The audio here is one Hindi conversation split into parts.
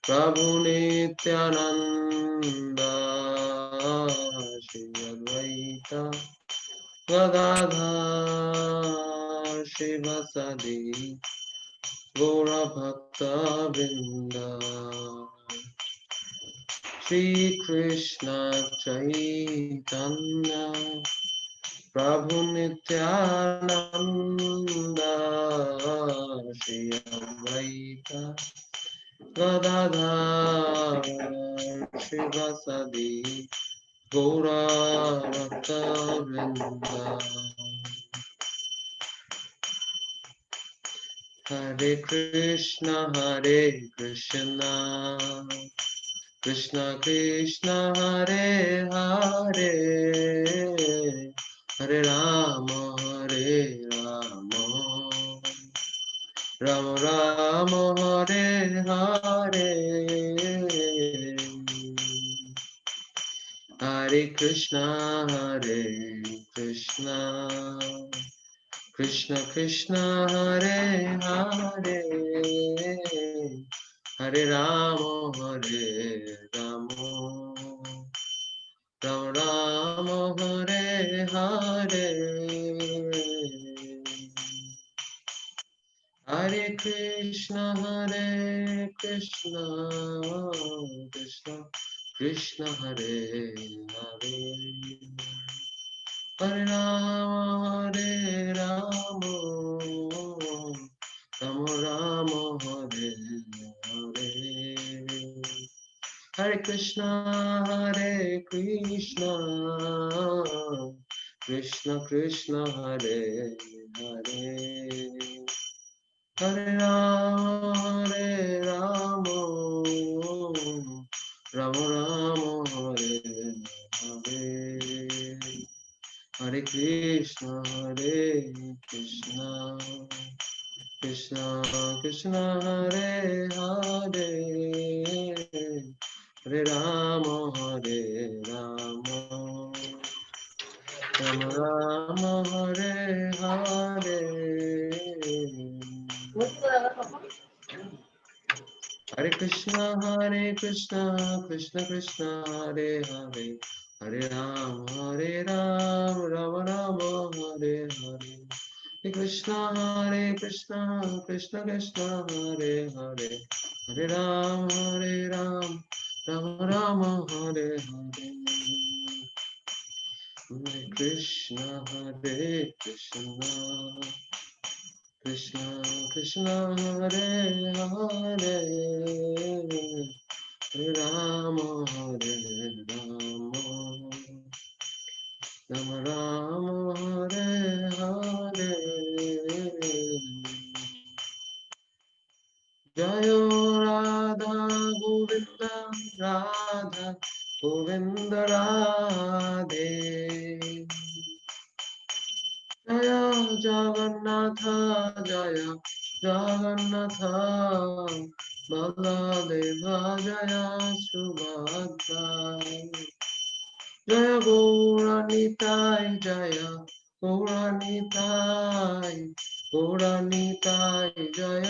प्रभु नित्यानंद श्री अद्वैत गदाधर शिवसदि गौरभक्तवृंद श्री कृष्ण चैतन्य प्रभु नित्यानंद श्री अद्वैत गदाधर शिवसदि गौरभक्तवृंद हरे कृष्णा कृष्णा कृष्णा हरे हरे हरे राम राम राम हरे हरे हरे कृष्णा कृष्णा कृष्ण कृष्ण हरे हरे हरे राम राम राम हरे हरे हरे कृष्ण कृष्ण कृष्ण हरे हरे हरे राम राम हरे हरे हरे कृष्ण कृष्ण कृष्ण हरे हरे हरे राम राम राम हरे हरे हरे कृष्ण कृष्ण कृष्ण हरे हरे हरे राम राम राम हरे हरे हरे कृष्ण कृष्ण कृष्ण हरे हरे हरे राम राम राम हरे हरे हरे कृष्ण कृष्ण कृष्ण हरे हरे हरे राम राम राम हरे हरे हरे कृष्ण कृष्ण कृष्ण हरे हरे हरे राम राम राम हरे हरे जय राधा गोविंद राधा गोविंद राधे जय जगन्नाथ जय जगन्नाथ बलदेव जय सुभद्रा जय गौरनिताय जय गौरनिताय जय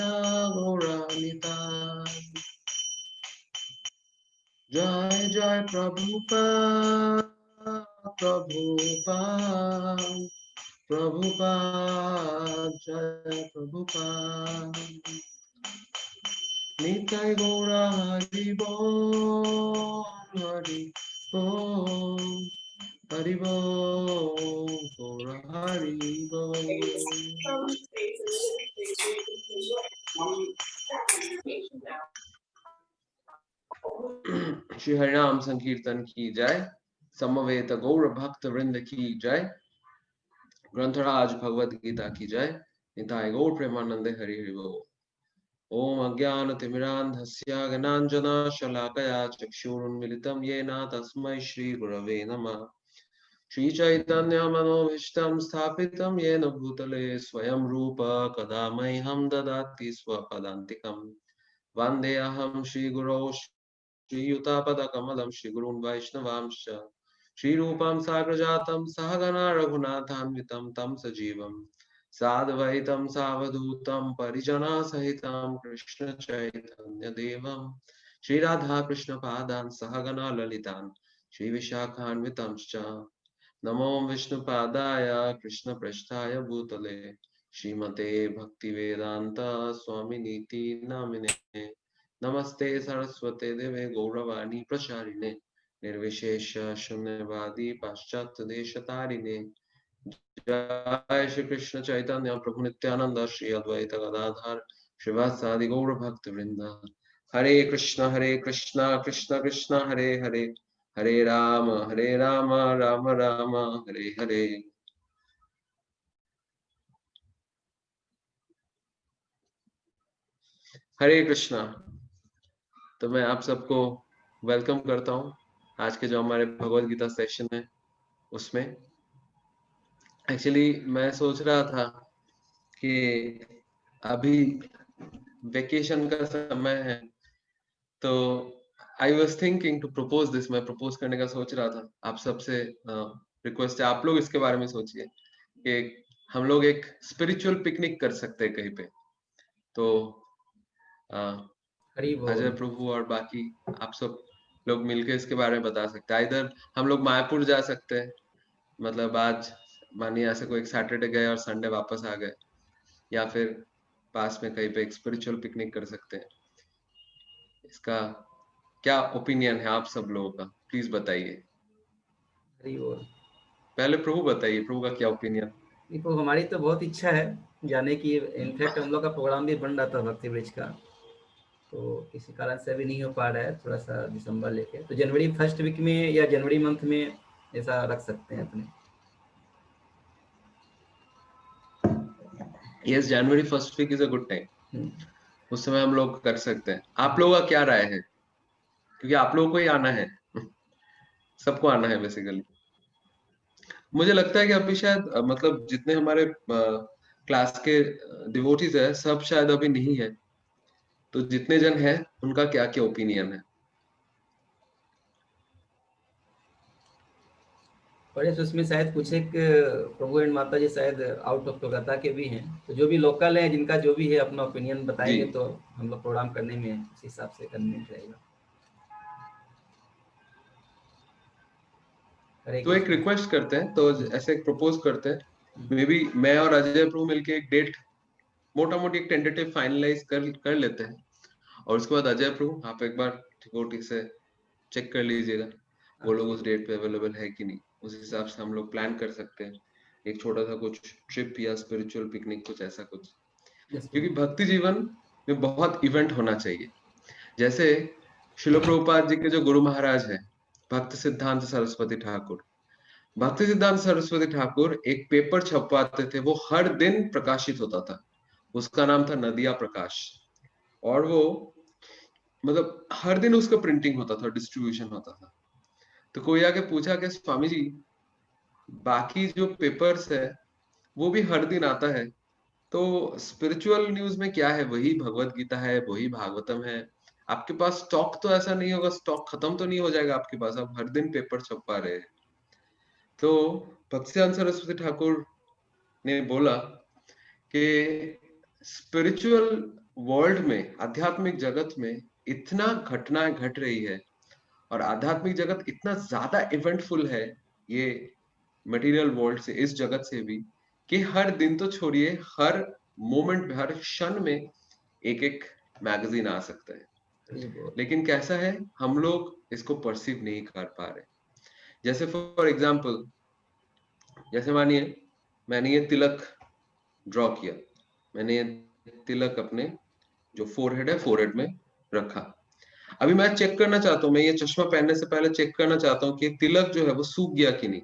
गौरनिताय जय जय प्रभुपाद जय प्रभुपाद निताय गौरा हरि बोल हरि बोल गौरा हरि बोल श्री हरिनाम संकीर्तन की जय। समवेत गौर भक्त वृंद की जय। ग्रंथराज भगवद गीता की जय। निताय गौर प्रेमानंद हरि हरि बोल। ओम अज्ञानतिमिरान्धस्य ज्ञानाञ्जना शलाकया चक्षुरुन्मिलितं येन तस्मै श्रीगुरवे नमः। श्रीचैतन्यमनोभीष्टं स्थापितं येन भूतले स्वयं रूप कदा मह्यं ददाति स्वपदान्तिकं। वन्देऽहं श्रीगुरौ श्रीयुतापदकमलं श्रीगुरून् वैष्णवांश्च श्रीरूपं साग्रजातं सहगणा रघुनाथान्वितं तं सजीवं साद्वैतं सावधूतं परिजनसहितं कृष्ण चैतन्यदेवं श्री राधा कृष्ण पादान सहगना ललितान श्री विशाखान्वितांश्च नमो विष्णुपादाय कृष्ण पृष्ठाय भूतले श्रीमते भक्ति वेदांत स्वामिनीति नामिने नमस्ते सरस्वते देवे गौरवाणी प्रचारिणे निर्विशेष शून्यवादी पाश्चात्य देशतारिणे जय श्री कृष्ण चैतन्य प्रभु नित्यानंद श्री अद्वैत गदाधर श्रीवासादि गौर भक्त वृंद हरे कृष्ण कृष्ण कृष्ण हरे हरे हरे राम राम राम हरे हरे। हरे कृष्णा। तो मैं आप सबको वेलकम करता हूँ आज के जो हमारे भगवत गीता सेशन है उसमें। एक्चुअली मैं सोच रहा था कि अभी वेकेशन का समय है तो I was thinking to propose this, मैं प्रपोज करने का सोच रहा था। आप सबसे रिक्वेस्ट है आप लोग इसके बारे में सोचिए कि हम लोग एक स्पिरिचुअल पिकनिक कर सकते हैं कहीं पे। तो अजय प्रभु और बाकी आप सब लोग मिलकर इसके बारे में बता सकते हैं। इधर हम लोग मायापुर जा सकते हैं, मतलब आज मानिए ऐसे कोई एक सैटरडे गए और संडे वापस आ गए, या फिर पास में कहीं पे एक स्पिरिचुअल पिकनिक कर सकते हैं। इसका क्या ओपिनियन है आप सब लोगों का, प्लीज बताइए। पहले प्रभु बताइए, प्रभु का क्या ओपिनियन। देखो हमारी तो बहुत इच्छा है जाने की। इनफैक्ट हम लोग का प्रोग्राम भी बन रहा था भक्ति ब्रिज का, तो किसी कारण से अभी नहीं हो पा रहा है, थोड़ा सा दिसंबर लेके। तो जनवरी फर्स्ट वीक में या जनवरी मंथ में ऐसा रख सकते हैं अपने। Yes, January first week is a good time. उस समय हम लोग कर सकते हैं। आप लोगों का क्या राय है, क्योंकि आप लोगों को ही आना है सबको आना है बेसिकली। मुझे लगता है कि अभी शायद मतलब जितने हमारे क्लास के डिवोटीज है सब शायद अभी नहीं है, तो जितने जन हैं उनका क्या क्या ओपिनियन है। बड़े उसमें शायद कुछ एक प्रभु एंड माता जी शायद आउट ऑफ कोलकाता के भी हैं, तो जो भी लोकल है जिनका जो भी है अपना ओपिनियन बताएंगे तो हम लोग प्रोग्राम करने में उस हिसाब से कन्वीनियंट रहेगा। तो एक रिक्वेस्ट करते हैं, तो ऐसे एक प्रपोज करते हैं, मे बी मैं और अजय प्रभु मिलके एक डेट मोटा मोटी एक टेंटेटिव फाइनलाइज कर लेते हैं, और उसके बाद अजय प्रभु आप एक बार डिवोटी से चेक कर लीजिएगा वो लोग उस डेट पे अवेलेबल है कि नहीं। उस हिसाब से हम लोग प्लान कर सकते हैं एक छोटा सा कुछ ट्रिप या स्पिरिचुअल पिकनिक, कुछ ऐसा कुछ। क्योंकि भक्ति जीवन में बहुत इवेंट होना चाहिए। जैसे शिल प्रभुपाद जी के जो गुरु महाराज है भक्त सिद्धांत सरस्वती ठाकुर, भक्ति सिद्धांत सरस्वती ठाकुर एक पेपर छपवाते थे, वो हर दिन प्रकाशित होता था, उसका नाम था नदिया प्रकाश। और वो मतलब हर दिन उसका प्रिंटिंग होता था, डिस्ट्रीब्यूशन होता था। तो कोई आके पूछा कि स्वामी जी बाकी जो पेपर्स है वो भी हर दिन आता है, तो स्पिरिचुअल न्यूज में क्या है, वही भगवत गीता है, वही भागवतम है, आपके पास स्टॉक तो ऐसा नहीं होगा, स्टॉक खत्म तो नहीं हो जाएगा आपके पास, आप हर दिन पेपर छपवा रहे हैं। तो भक्तिसिद्धांत सरस्वती ठाकुर ने बोला कि स्पिरिचुअल वर्ल्ड में, आध्यात्मिक जगत में इतना घटनाएं घट रही है और आध्यात्मिक जगत इतना ज्यादा इवेंटफुल है ये मटेरियल वर्ल्ड से, इस जगत से भी, कि हर दिन तो छोड़िए हर मोमेंट में, हर क्षण में एक एक मैगजीन आ सकता है। लेकिन कैसा है, हम लोग इसको परसीव नहीं कर पा रहे। जैसे फॉर एग्जाम्पल, जैसे मानिए मैंने ये तिलक ड्रॉ किया, मैंने ये तिलक अपने जो फोरहेड है फोरहेड में रखा। अभी मैं चेक करना चाहता हूँ, मैं ये चश्मा पहनने से पहले चेक करना चाहता हूँ कि तिलक जो है वो सूख गया कि नहीं,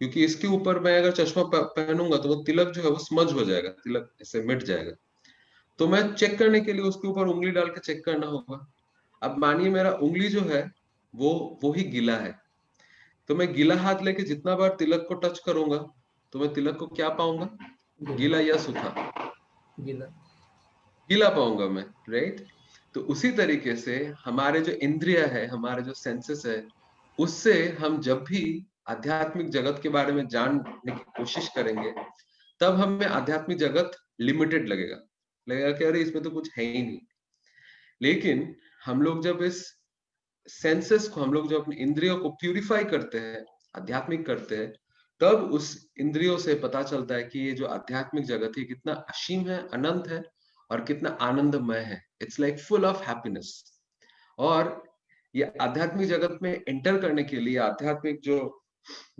क्योंकि इसके ऊपर मैं अगर चश्मा पहनूंगा तो वो तिलक जो है वो स्मज हो जाएगा, तिलक ऐसे मिट जाएगा। तो मैं चेक करने के लिए उसके ऊपर उंगली डाल के चेक करना होगा। अब मानिए मेरा उंगली जो है वो ही गीला है, तो मैं गीला हाथ लेके जितना बार तिलक को टच करूंगा तो मैं तिलक को क्या पाऊंगा, गीला या सूखा? गीला, गीला पाऊंगा मैं, राइट। तो उसी तरीके से हमारे जो इंद्रिय है, हमारे जो सेंसेस है, उससे हम जब भी आध्यात्मिक जगत के बारे में जानने की कोशिश करेंगे तब हमें आध्यात्मिक जगत लिमिटेड लगेगा, लगेगा कि अरे इसमें तो कुछ है ही नहीं। लेकिन हम लोग जब इस सेंसेस को, हम लोग जब अपनी इंद्रियों को प्यूरिफाई करते हैं, आध्यात्मिक करते हैं, तब उस इंद्रियों से पता चलता है कि ये जो आध्यात्मिक जगत है कितना असीम है, अनंत है और कितना आनंदमय है। It's like full of happiness. और ये आध्यात्मिक जगत में एंटर करने के लिए, आध्यात्मिक जो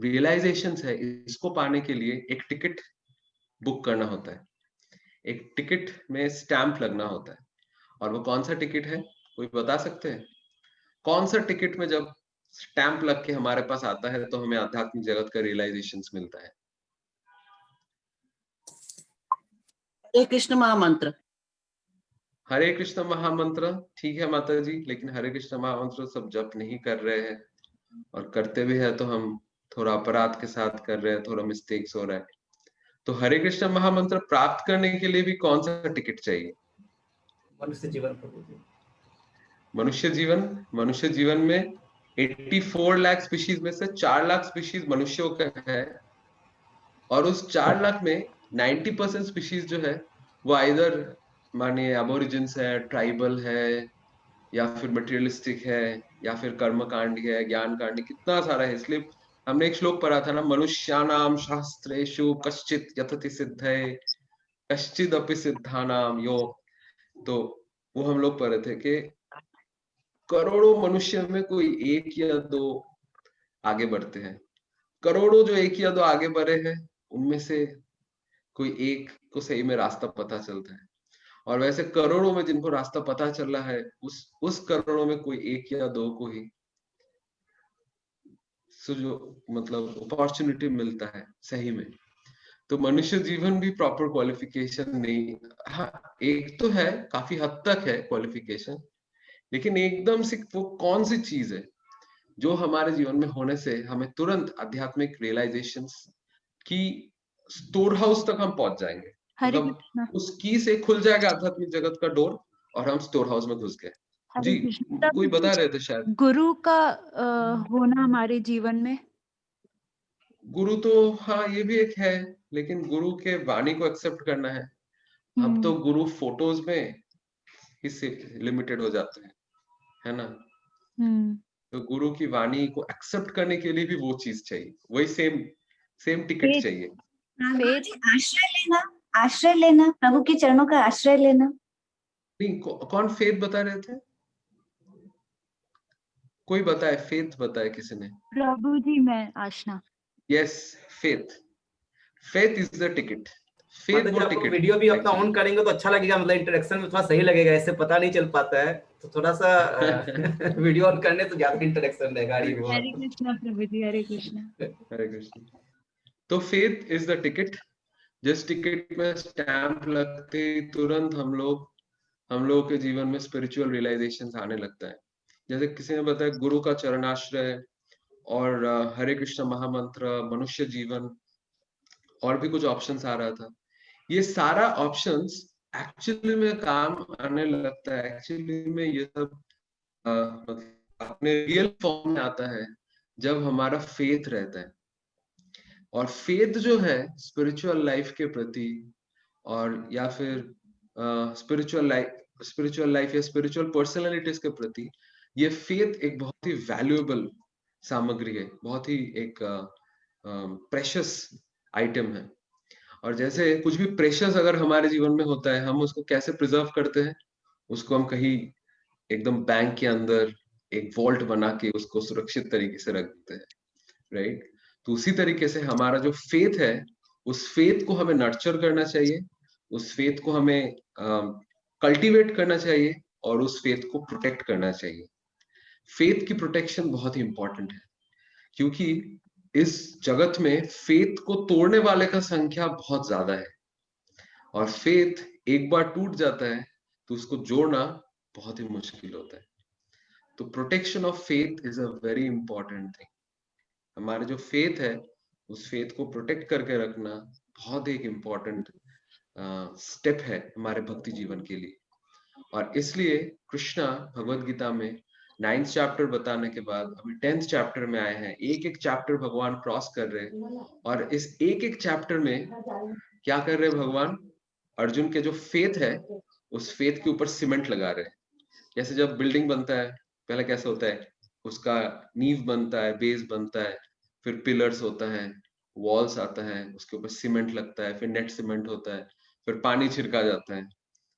रियलाइजेशंस है, इसको पाने के लिए एक टिकट बुक करना होता है। एक टिकट में स्टैंप लगना होता है। और वो कौन सा टिकट है, कोई बता सकते हैं? कौन सा टिकट में जब स्टैंप लग के हमारे पास आता है तो हमें आध्यात्मिक जगत का रियलाइजेशंस मिलता है? हरे कृष्ण महामंत्र। हरे कृष्ण महामंत्र, ठीक है माता जी, लेकिन हरे कृष्ण महामंत्र सब जप नहीं कर रहे हैं, और करते भी है तो हम थोड़ा अपराध के साथ कर रहे हैं, थोड़ा मिस्टेक्स हो रहा है। तो हरे कृष्ण महामंत्र प्राप्त करने के लिए भी कौन सा टिकट चाहिए? मनुष्य जीवन प्रभु जी। मनुष्य जीवन। मनुष्य जीवन में 84 लाख स्पीशीज में से 4 लाख स्पीशीज मनुष्यों का है, और उस 4 लाख में 90% स्पीशीज जो है वो आइदर मानिए एबोरिजिन्स है, ट्राइबल है, या फिर मटेरियलिस्टिक है, या फिर कर्मकांडी है, ज्ञान कांडी, कितना सारा है। इसलिए हमने एक श्लोक पढ़ा था ना, मनुष्यानाम शास्त्रेषु कश्चित यतति सिद्धये कश्चिद अपि सिद्धानाम यो। तो वो हम लोग पढ़े थे कि करोड़ों मनुष्य में कोई एक या दो आगे बढ़ते हैं। करोड़ों जो एक या दो आगे बढ़े हैं, उनमें से कोई एक को सही में रास्ता पता चलता है। और वैसे करोड़ों में जिनको रास्ता पता चल रहा है, उस करोड़ों में कोई एक या दो को ही जो मतलब अपॉर्चुनिटी मिलता है सही में। तो मनुष्य जीवन भी प्रॉपर क्वालिफिकेशन नहीं, हाँ एक तो है, काफी हद तक है क्वालिफिकेशन, लेकिन एकदम से वो कौन सी चीज है जो हमारे जीवन में होने से हमें तुरंत आध्यात्मिक रियलाइजेशंस की स्टोर हाउस तक हम पहुंच जाएंगे। हरे मतलब कृष्णा। उस की से खुल जाएगा आध्यात्मिक जगत का डोर और हम स्टोर हाउस में घुस गए। हरे जी, कृष्णा। कोई बता रहे थे शायद। गुरु का होना हमारे जीवन में। गुरु तो हाँ ये भी एक है, लेकिन गुरु के वाणी को एक्सेप्ट करना है। अब तो गुरु फोटोज में ही लिमिटेड हो जाते हैं, है ना। तो गुरु की वाणी को एक्सेप्ट करने के लिए भी वो चीज चाहिए, वही सेम टिकट चाहिए। आश्रय लेना, आश्रय लेना, प्रभु के चरणों का आश्रय लेना। नहीं, कौन फेथ बता रहे थे? कोई बताए, फेथ बताए किसी ने? प्रभु जी, मैं आशना। Yes, faith. Faith is the ticket. Faith वो टिकट। वीडियो भी अपना ऑन करेंगे तो अच्छा लगेगा, मतलब इंटरेक्शन में थोड़ा सही लगेगा, ऐसे पता नहीं चल पाता है, तो थोड़ा सा वीडियो ऑन करने तो ज्यादा इंटरेक्शन रहेगा। हरे कृष्णा प्रभु जी, हरे कृष्णा। हरे कृष्ण। तो फेथ इज द टिकट। जिस टिकट में स्टैंप लगते तुरंत हम लोगों के जीवन में स्पिरिचुअल रियलाइजेशन आने लगता है। जैसे किसी ने बताया गुरु का चरणाश्रय और हरे कृष्ण महामंत्र, मनुष्य जीवन, और भी कुछ ऑप्शंस आ रहा था। ये सारा ऑप्शंस एक्चुअली में काम आने लगता है। एक्चुअली में ये सब अपने रियल फॉर्म में आता है जब हमारा फेथ रहता है। और फेथ जो है स्पिरिचुअल लाइफ के प्रति, और या फिर स्पिरिचुअल लाइफ या स्पिरिचुअल पर्सनालिटीज के प्रति, ये फेथ एक बहुत ही वैल्यूएबल सामग्री है, बहुत ही एक प्रेशियस आइटम है। और जैसे कुछ भी प्रेशियस अगर हमारे जीवन में होता है, हम उसको कैसे प्रिजर्व करते हैं? उसको हम कहीं एकदम बैंक के अंदर एक वॉल्ट बना के उसको सुरक्षित तरीके से रख देते हैं, राइट? तो उसी तरीके से हमारा जो फेथ है, उस फेथ को हमें नर्चर करना चाहिए, उस फेथ को हमें कल्टीवेट करना चाहिए, और उस फेथ को प्रोटेक्ट करना चाहिए। फेथ की प्रोटेक्शन बहुत ही इंपॉर्टेंट है, क्योंकि इस जगत में फेथ को तोड़ने वाले का संख्या बहुत ज्यादा है, और फेथ एक बार टूट जाता है तो उसको जोड़ना बहुत ही मुश्किल होता है। तो protection of faith is a very important thing. हमारे जो फेथ है, उस फेथ को प्रोटेक्ट करके रखना बहुत एक इम्पोर्टेंट स्टेप है हमारे भक्ति जीवन के लिए। और इसलिए कृष्णा भगवद गीता में 9th चैप्टर बताने के बाद अभी 10th चैप्टर में आए हैं। एक एक चैप्टर भगवान क्रॉस कर रहे हैं, और इस एक एक चैप्टर में क्या कर रहे हैं भगवान? अर्जुन के जो फेथ है, उस फेथ के ऊपर सीमेंट लगा रहे हैं, जैसे जब बिल्डिंग बनता है पहले कैसे होता है, उसका नींव बनता है, बेस बनता है, फिर पिलर्स होता है, वॉल्स आता है, उसके ऊपर सीमेंट लगता है, फिर नेट सीमेंट होता है, फिर पानी छिड़का जाता है,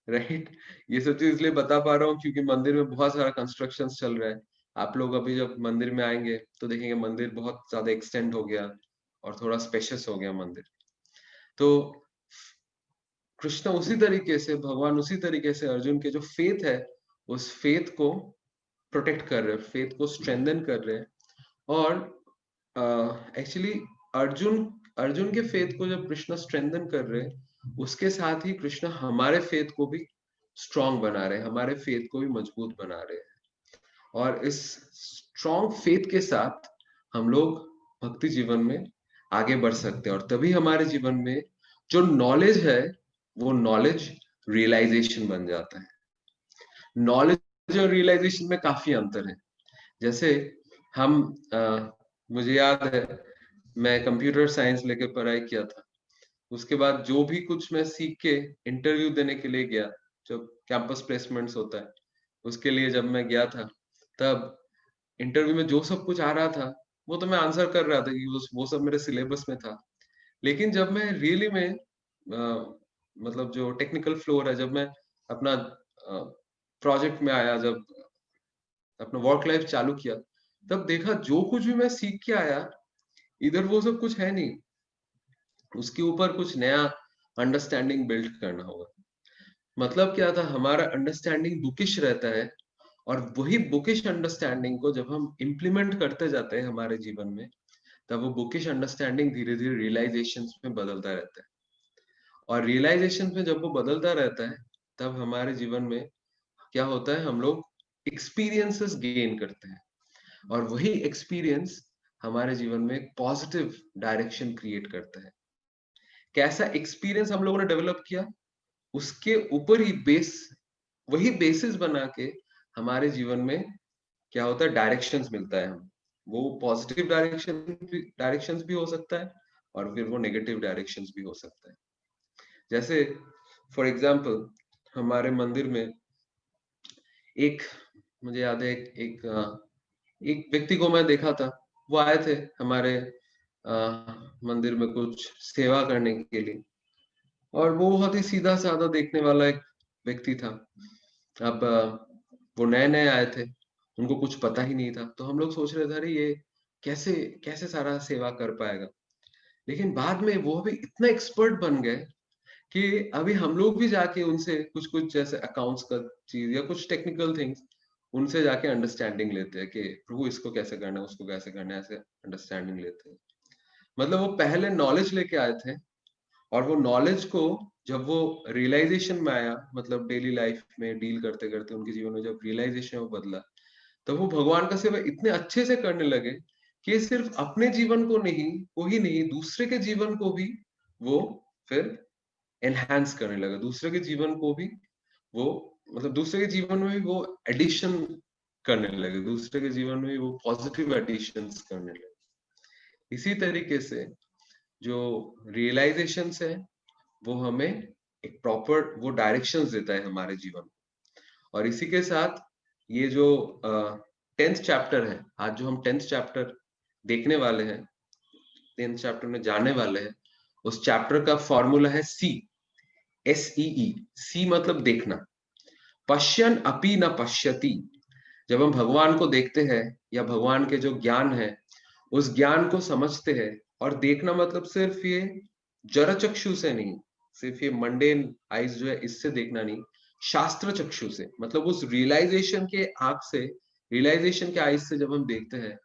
राइट। ये सब चीज इसलिए बता पा रहा हूँ क्योंकि मंदिर में बहुत सारा कंस्ट्रक्शन चल रहा है। आप लोग अभी जब मंदिर में आएंगे तो देखेंगे मंदिर बहुत ज्यादा एक्सटेंड हो गया और थोड़ा स्पेशियस हो गया मंदिर। तो कृष्ण उसी तरीके से, भगवान उसी तरीके से अर्जुन के जो फेथ है उस फेथ को प्रोटेक्ट कर रहे हैं, फेथ को स्ट्रेंथन कर रहे हैं। और एक्चुअली अर्जुन अर्जुन के फेथ को जब कृष्ण स्ट्रेंथन कर रहे हैं उसके साथ ही कृष्ण हमारे फेथ को भी स्ट्रांग बना रहे हैं, हमारे फेथ को भी मजबूत बना रहे हैं। और इस स्ट्रांग फेथ के साथ हम लोग भक्ति जीवन में आगे बढ़ सकते हैं और तभी हमारे जीवन में जो नॉलेज है वो नॉलेज रियलाइजेशन बन जाता है। नॉलेज और रियलाइजेशन में काफी अंतर है। जैसे हम मुझे याद है मैं कंप्यूटर साइंस लेके पढ़ाई किया था, उसके बाद जो भी कुछ मैं सीख के इंटरव्यू देने के लिए गया, जब कैंपस प्लेसमेंट्स होता है उसके लिए जब मैं गया था, तब इंटरव्यू में जो सब कुछ आ रहा था वो तो मैं आंसर कर रहा था क्योंकि वो सब मेरे सिलेबस में था। लेकिन जब मैं रियली में मतलब जो टेक्निकल फ्लोर है, जब मैं अपना प्रोजेक्ट में आया, जब अपना वर्क लाइफ चालू किया, तब देखा जो कुछ भी मैं सीख के आया इधर वो सब कुछ है नहीं, उसके ऊपर कुछ नया अंडरस्टैंडिंग बिल्ड करना होगा। मतलब क्या था, हमारा अंडरस्टैंडिंग बुकिश रहता है और वही बुकिश अंडरस्टैंडिंग को जब हम इम्प्लीमेंट करते जाते हैं हमारे जीवन में, तब वो बुकिश अंडरस्टैंडिंग धीरे धीरे रियलाइजेशन में बदलता रहता है। और रियलाइजेशन में जब वो बदलता रहता है तब हमारे जीवन में क्या होता है, हम लोग एक्सपीरियंसेस गेन करते हैं और वही एक्सपीरियंस हमारे जीवन में एक पॉजिटिव डायरेक्शन क्रिएट करता है। कैसा एक्सपीरियंस हम लोगों ने डेवलप किया उसके ऊपर ही वही बेसिस बना के हमारे जीवन में क्या होता है, डायरेक्शंस मिलता है। हम वो पॉजिटिव डायरेक्शंस भी हो सकता है और फिर वो नेगेटिव डायरेक्शंस भी हो सकता है। जैसे फॉर एग्जाम्पल हमारे मंदिर में मुझे याद है एक व्यक्ति को मैं देखा था, वो आए थे हमारे मंदिर में कुछ सेवा करने के लिए और वो बहुत ही सीधा साधा देखने वाला एक व्यक्ति था। अब वो नए नए आए थे, उनको कुछ पता ही नहीं था, तो हम लोग सोच रहे थे अरे ये कैसे कैसे सारा सेवा कर पाएगा। लेकिन बाद में वो भी इतना एक्सपर्ट बन गए कि अभी हम लोग भी जाके उनसे कुछ कुछ जैसे अकाउंट्स का चीज या कुछ टेक्निकल थिंग्स उनसे जाके अंडरस्टैंडिंग लेते हैं कि प्रभु इसको कैसे करना है, उसको कैसे करना है, ऐसे अंडरस्टैंडिंग लेते हैं। मतलब वो पहले नॉलेज लेके आए थे और वो नॉलेज को जब वो रियलाइजेशन में आया, मतलब डेली लाइफ में डील करते करते उनके जीवन में जब रियलाइजेशन वो बदला, तब वो भगवान का सेवा इतने अच्छे से करने लगे कि सिर्फ अपने जीवन को ही नहीं दूसरे के जीवन को भी वो फिर एनहांस करने लगा। दूसरे के जीवन को भी वो मतलब दूसरे के जीवन में भी वो एडिशन करने लगे, दूसरे के जीवन में भी वो पॉजिटिव एडिशंस करने लगे। इसी तरीके से जो रियलाइजेशन है वो हमें एक प्रॉपर वो डायरेक्शंस देता है हमारे जीवन में। और इसी के साथ ये जो 10th चैप्टर है, आज जो हम 10th चैप्टर देखने वाले हैं, 10th चैप्टर में जाने वाले हैं, उस चैप्टर का फॉर्मूला है SEE। सी मतलब देखना, पश्यन अपि न पश्यति। जब हम भगवान को देखते हैं या भगवान के जो ज्ञान है उस ज्ञान को समझते हैं, और देखना मतलब सिर्फ ये जड़ चक्षु से नहीं, सिर्फ ये मंडेन आइज जो है इससे देखना नहीं, शास्त्र चक्षु से, मतलब उस रियलाइजेशन के आंख से, रियलाइजेशन के आइज से जब हम देखते हैं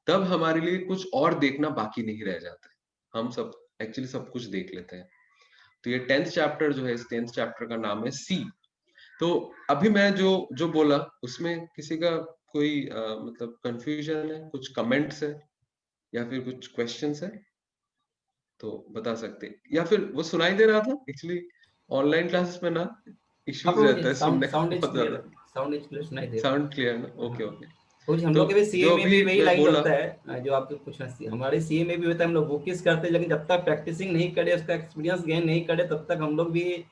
तब हमारे लिए कुछ और देखना बाकी नहीं रह जाता है, हम सब एक्चुअली सब कुछ देख लेते हैं। तो ये 10th चैप्टर जो है, इस 10th चैप्टर का नाम है सी। तो अभी मैं जो जो बोला उसमें किसी का कोई मतलब कंफ्यूजन है, कुछ कमेंट्स है या फिर कुछ क्वेश्चंस है तो बता सकते हैं, या फिर वो सुनाई दे रहा था। एक्चुअली ऑनलाइन क्लासेस में ना इश्यूज रहता है सुनने का बहुत ज्यादा। साउंड इज क्लियर सुनाई दे रहा है। साउंड क्लियर ना? Okay okay. कुछ हम तो लोग के भी सीए जो में भी भी वही मैं लाइन बोला, होता है जो आपको पूछना चाहिए। हमारे सीए में भी होता है, हम लोग बुकिस करते हैं, लेकिन जब तक प्रैक्टिसिंग नहीं करे, उसका एक्सपीरियंस गेन नहीं करे, तब तक हम लोग भी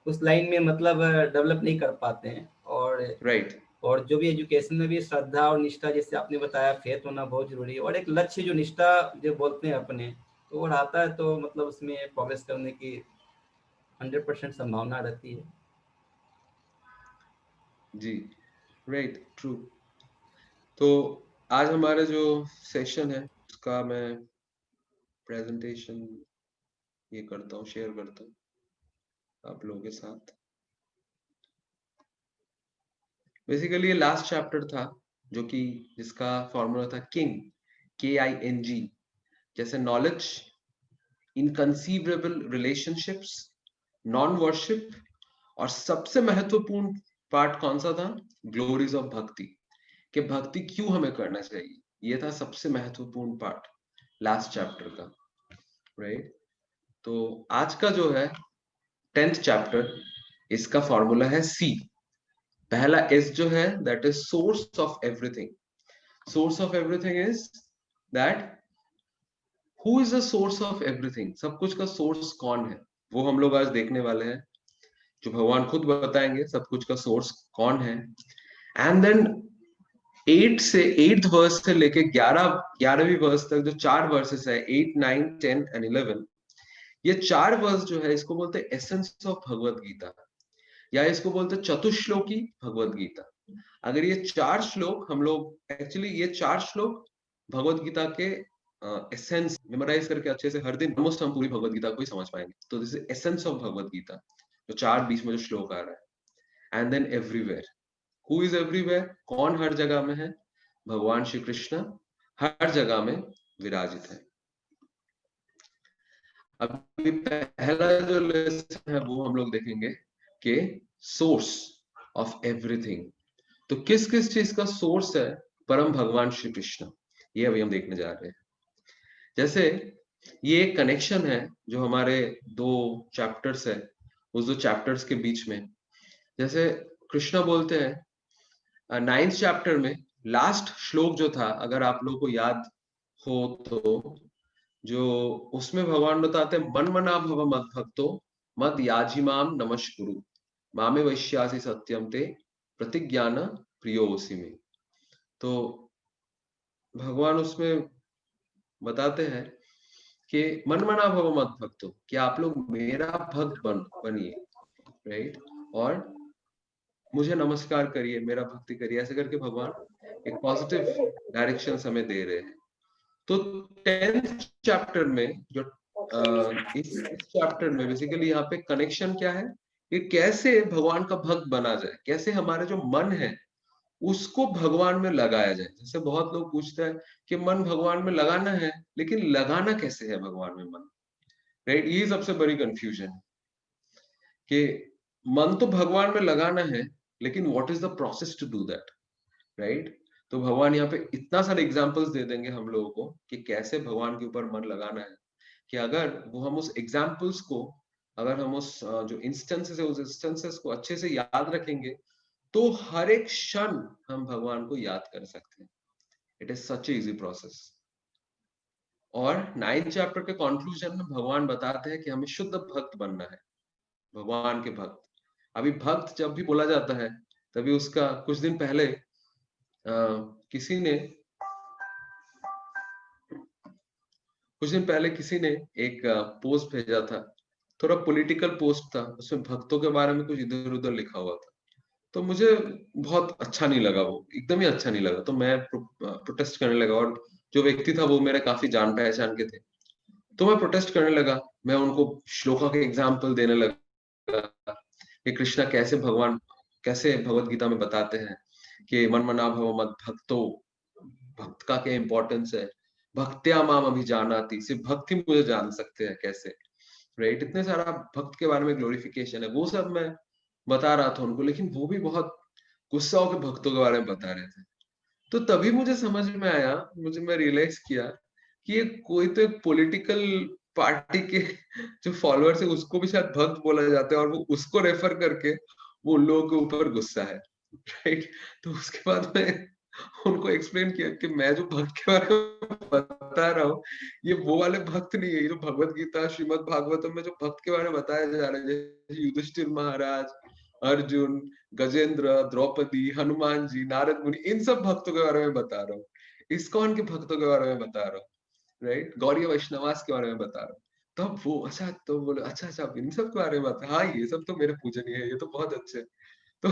उस लाइन में मतलब डेवलप नहीं कर पाते हैं। और राइट और जो भी एजुकेशन में भी श्रद्धा और निष्ठा, जैसे आपने बताया, फेथ होना बहुत जरूरी है, और एक लक्ष्य जो निष्ठा जो बोलते हैं अपने, तो वो रहता है तो मतलब उसमें प्रोग्रेस करने की 100% संभावना रहती है। जी, राइट, ट्रू। तो आज हमारा जो सेशन है उसका मैं प्रेजेंटेशन ये करता हूँ, शेयर करता हूँ आप लोगों के साथ। बेसिकली ये लास्ट चैप्टर था जो कि जिसका फॉर्मूला था किंग, KING, जैसे knowledge, inconceivable relationships, non worship, और सबसे महत्वपूर्ण पार्ट कौन सा था? ग्लोरीज ऑफ भक्ति, कि भक्ति क्यों हमें करना चाहिए। ये था सबसे महत्वपूर्ण पार्ट लास्ट चैप्टर का, राइट। तो आज का जो है 10th चैप्टर, इसका फॉर्मूला है C। पहला S जो है that is source of everything. Source of everything is that who is the source of everything, सब कुछ का सोर्स कौन है, वो हम लोग आज देखने वाले हैं, जो भगवान खुद बताएंगे सब कुछ का सोर्स कौन है। एंड देन 8th वर्स से लेके 11वीं वर्स तक जो 4 वर्सेस है, 8, 9, 10 एंड 11, ये 4 वर्स जो है इसको बोलते हैं एसेंस ऑफ भगवत गीता, या इसको बोलते हैं चतुश्लोकी भगवत गीता। अगर ये 4 श्लोक हम लोग, एक्चुअली ये 4 श्लोक भगवत गीता के एसेंस मेमोराइज करके अच्छे से हर दिन ऑलमोस्ट हम पूरी भगवत गीता को ही समझ पाएंगे। तो this is essence of Bhagavad Gita, जो 4 बीच में जो श्लोक आ रहा है। And then everywhere, who is everywhere, कौन हर जगह में है? भगवान श्री कृष्ण हर जगह में विराजित है। अभी पहला जो लेसन है वो हम लोग देखेंगे कि सोर्स ऑफ एवरीथिंग। तो किस किस चीज का सोर्स है? परम भगवान श्री कृष्ण, ये अभी हम देखने जा रहे हैं। जैसे ये एक कनेक्शन है जो हमारे 2 चैप्टर्स है, उस 2 चैप्टर्स के बीच में। जैसे कृष्ण बोलते हैं 9th चैप्टर में लास्ट श्लोक जो था, अगर आप लोगों को याद हो तो, जो उसमें भगवान बताते हैं मन मना भव मद भक्तो मद याजिमाम नमस्कुरु मामे वैश्यासि सत्यम ते प्रतिज्ञान प्रियोसी में। तो भगवान उसमें बताते हैं कि मन मना भव मद भक्तो, कि आप लोग मेरा भक्त बनिए, राइट, और मुझे नमस्कार करिए, मेरा भक्ति करिए, ऐसे करके भगवान एक पॉजिटिव डायरेक्शन हमें दे रहे हैं। तो 10th चैप्टर में जो इस चैप्टर में बेसिकली यहाँ पे कनेक्शन क्या है कि कैसे भगवान का भक्त बना जाए, कैसे हमारे जो मन है उसको भगवान में लगाया जाए। जैसे बहुत लोग पूछते हैं कि मन भगवान में लगाना है, लेकिन लगाना कैसे है भगवान में मन, राइट। ये सबसे बड़ी कंफ्यूजन है कि मन तो भगवान में लगाना है, लेकिन what is the process to do that, right. तो भगवान यहाँ पे इतना सारे एग्जाम्पल्स दे देंगे हम लोगों को कि कैसे भगवान के ऊपर मन लगाना है, कि अगर वो हम उस एग्जाम्पल्स को, अगर हम उस जो इंस्टेंसेस है उस इंस्टेंसेस को अच्छे से याद रखेंगे तो हर एक क्षण हम भगवान को याद कर सकते हैं। It is such a easy process. और 9th चैप्टर के कंक्लूजन में भगवान बताते हैं कि हमें शुद्ध भक्त बनना है, भगवान के भक्त। अभी भक्त जब भी बोला जाता है तभी उसका कुछ दिन पहले किसी ने एक पोस्ट भेजा था, थोड़ा पॉलिटिकल पोस्ट था, उसमें भक्तों के बारे में कुछ इधर उधर लिखा हुआ था। तो मुझे बहुत अच्छा नहीं लगा, वो एकदम ही अच्छा नहीं लगा। तो मैं प्रोटेस्ट करने लगा, और जो व्यक्ति था वो मेरे काफी जान पहचान के थे, तो मैं प्रोटेस्ट करने लगा। मैं उनको श्लोका के एग्जाम्पल देने लगा कि कृष्णा कैसे भगवत गीता में बताते हैं कि मन मना भव मद भक्तो, भक्त का क्या इंपॉर्टेंस है, भक्त्या माम अभिजानाति, सिर्फ भक्ति मुझे जान सकते हैं कैसे, राइट। इतने सारा भक्त के बारे में ग्लोरिफिकेशन है, वो सब मैं बता रहा था उनको, लेकिन वो भी बहुत गुस्सा होकर भक्तों के बारे में बता रहे थे। तो तभी मुझे समझ में आया, मैं रियलाइज किया कि ये कोई तो एक पॉलिटिकल पार्टी के जो फॉलोअर्स है उसको भी शायद भक्त बोला जाता है, और वो उसको रेफर करके वो उन लोगों के ऊपर गुस्सा है, राइट। तो उसके बाद मैं उनको एक्सप्लेन किया कि मैं जो भक्त के बारे में बता रहा हूँ ये वो वाले भक्त नहीं है, ये जो भगवत गीता श्रीमद् भागवतम में जो भक्त के बारे में बताया जा रहा है, जैसे युधिष्ठिर महाराज अर्जुन, गजेंद्र, द्रौपदी, हनुमान जी, नारद मुनि, इन सब भक्तों के बारे में बता रहा हूँ, इस्कॉन के भक्तों के बारे में बता रहा हूँ, राइट, गौरी वैष्णवास के बारे में बता रहा हूँ। तब वो अच्छा, तो बोले अच्छा अच्छा आप इन सब के बारे में बता, हाँ ये सब तो मेरे पूजनीय है, ये तो बहुत अच्छे। तो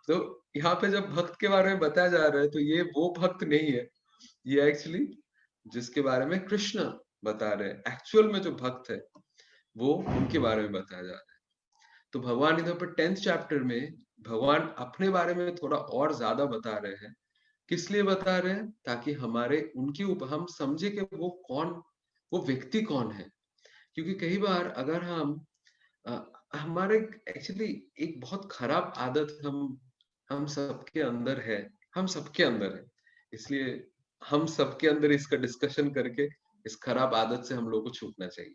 तो यहाँ पे जब भक्त के बारे में बताया जा रहा है तो ये वो भक्त नहीं है, ये एक्चुअली जिसके बारे में कृष्ण बता रहे हैं, एक्चुअल में जो भक्त है वो उनके बारे में बताया जा रहा है। तो भगवान इधर पर 10th चैप्टर में भगवान अपने बारे में थोड़ा और ज्यादा बता रहे हैं। किस लिए बता रहे हैं? ताकि हमारे उनके ऊपर हम समझे कि वो कौन, वो व्यक्ति कौन है। क्योंकि कई बार अगर अ, हमारे एक्चुअली एक बहुत खराब आदत हम सबके अंदर है, हम सबके अंदर है, इसलिए हम सबके अंदर इसका डिस्कशन करके इस खराब आदत से हम लोग को छूटना चाहिए।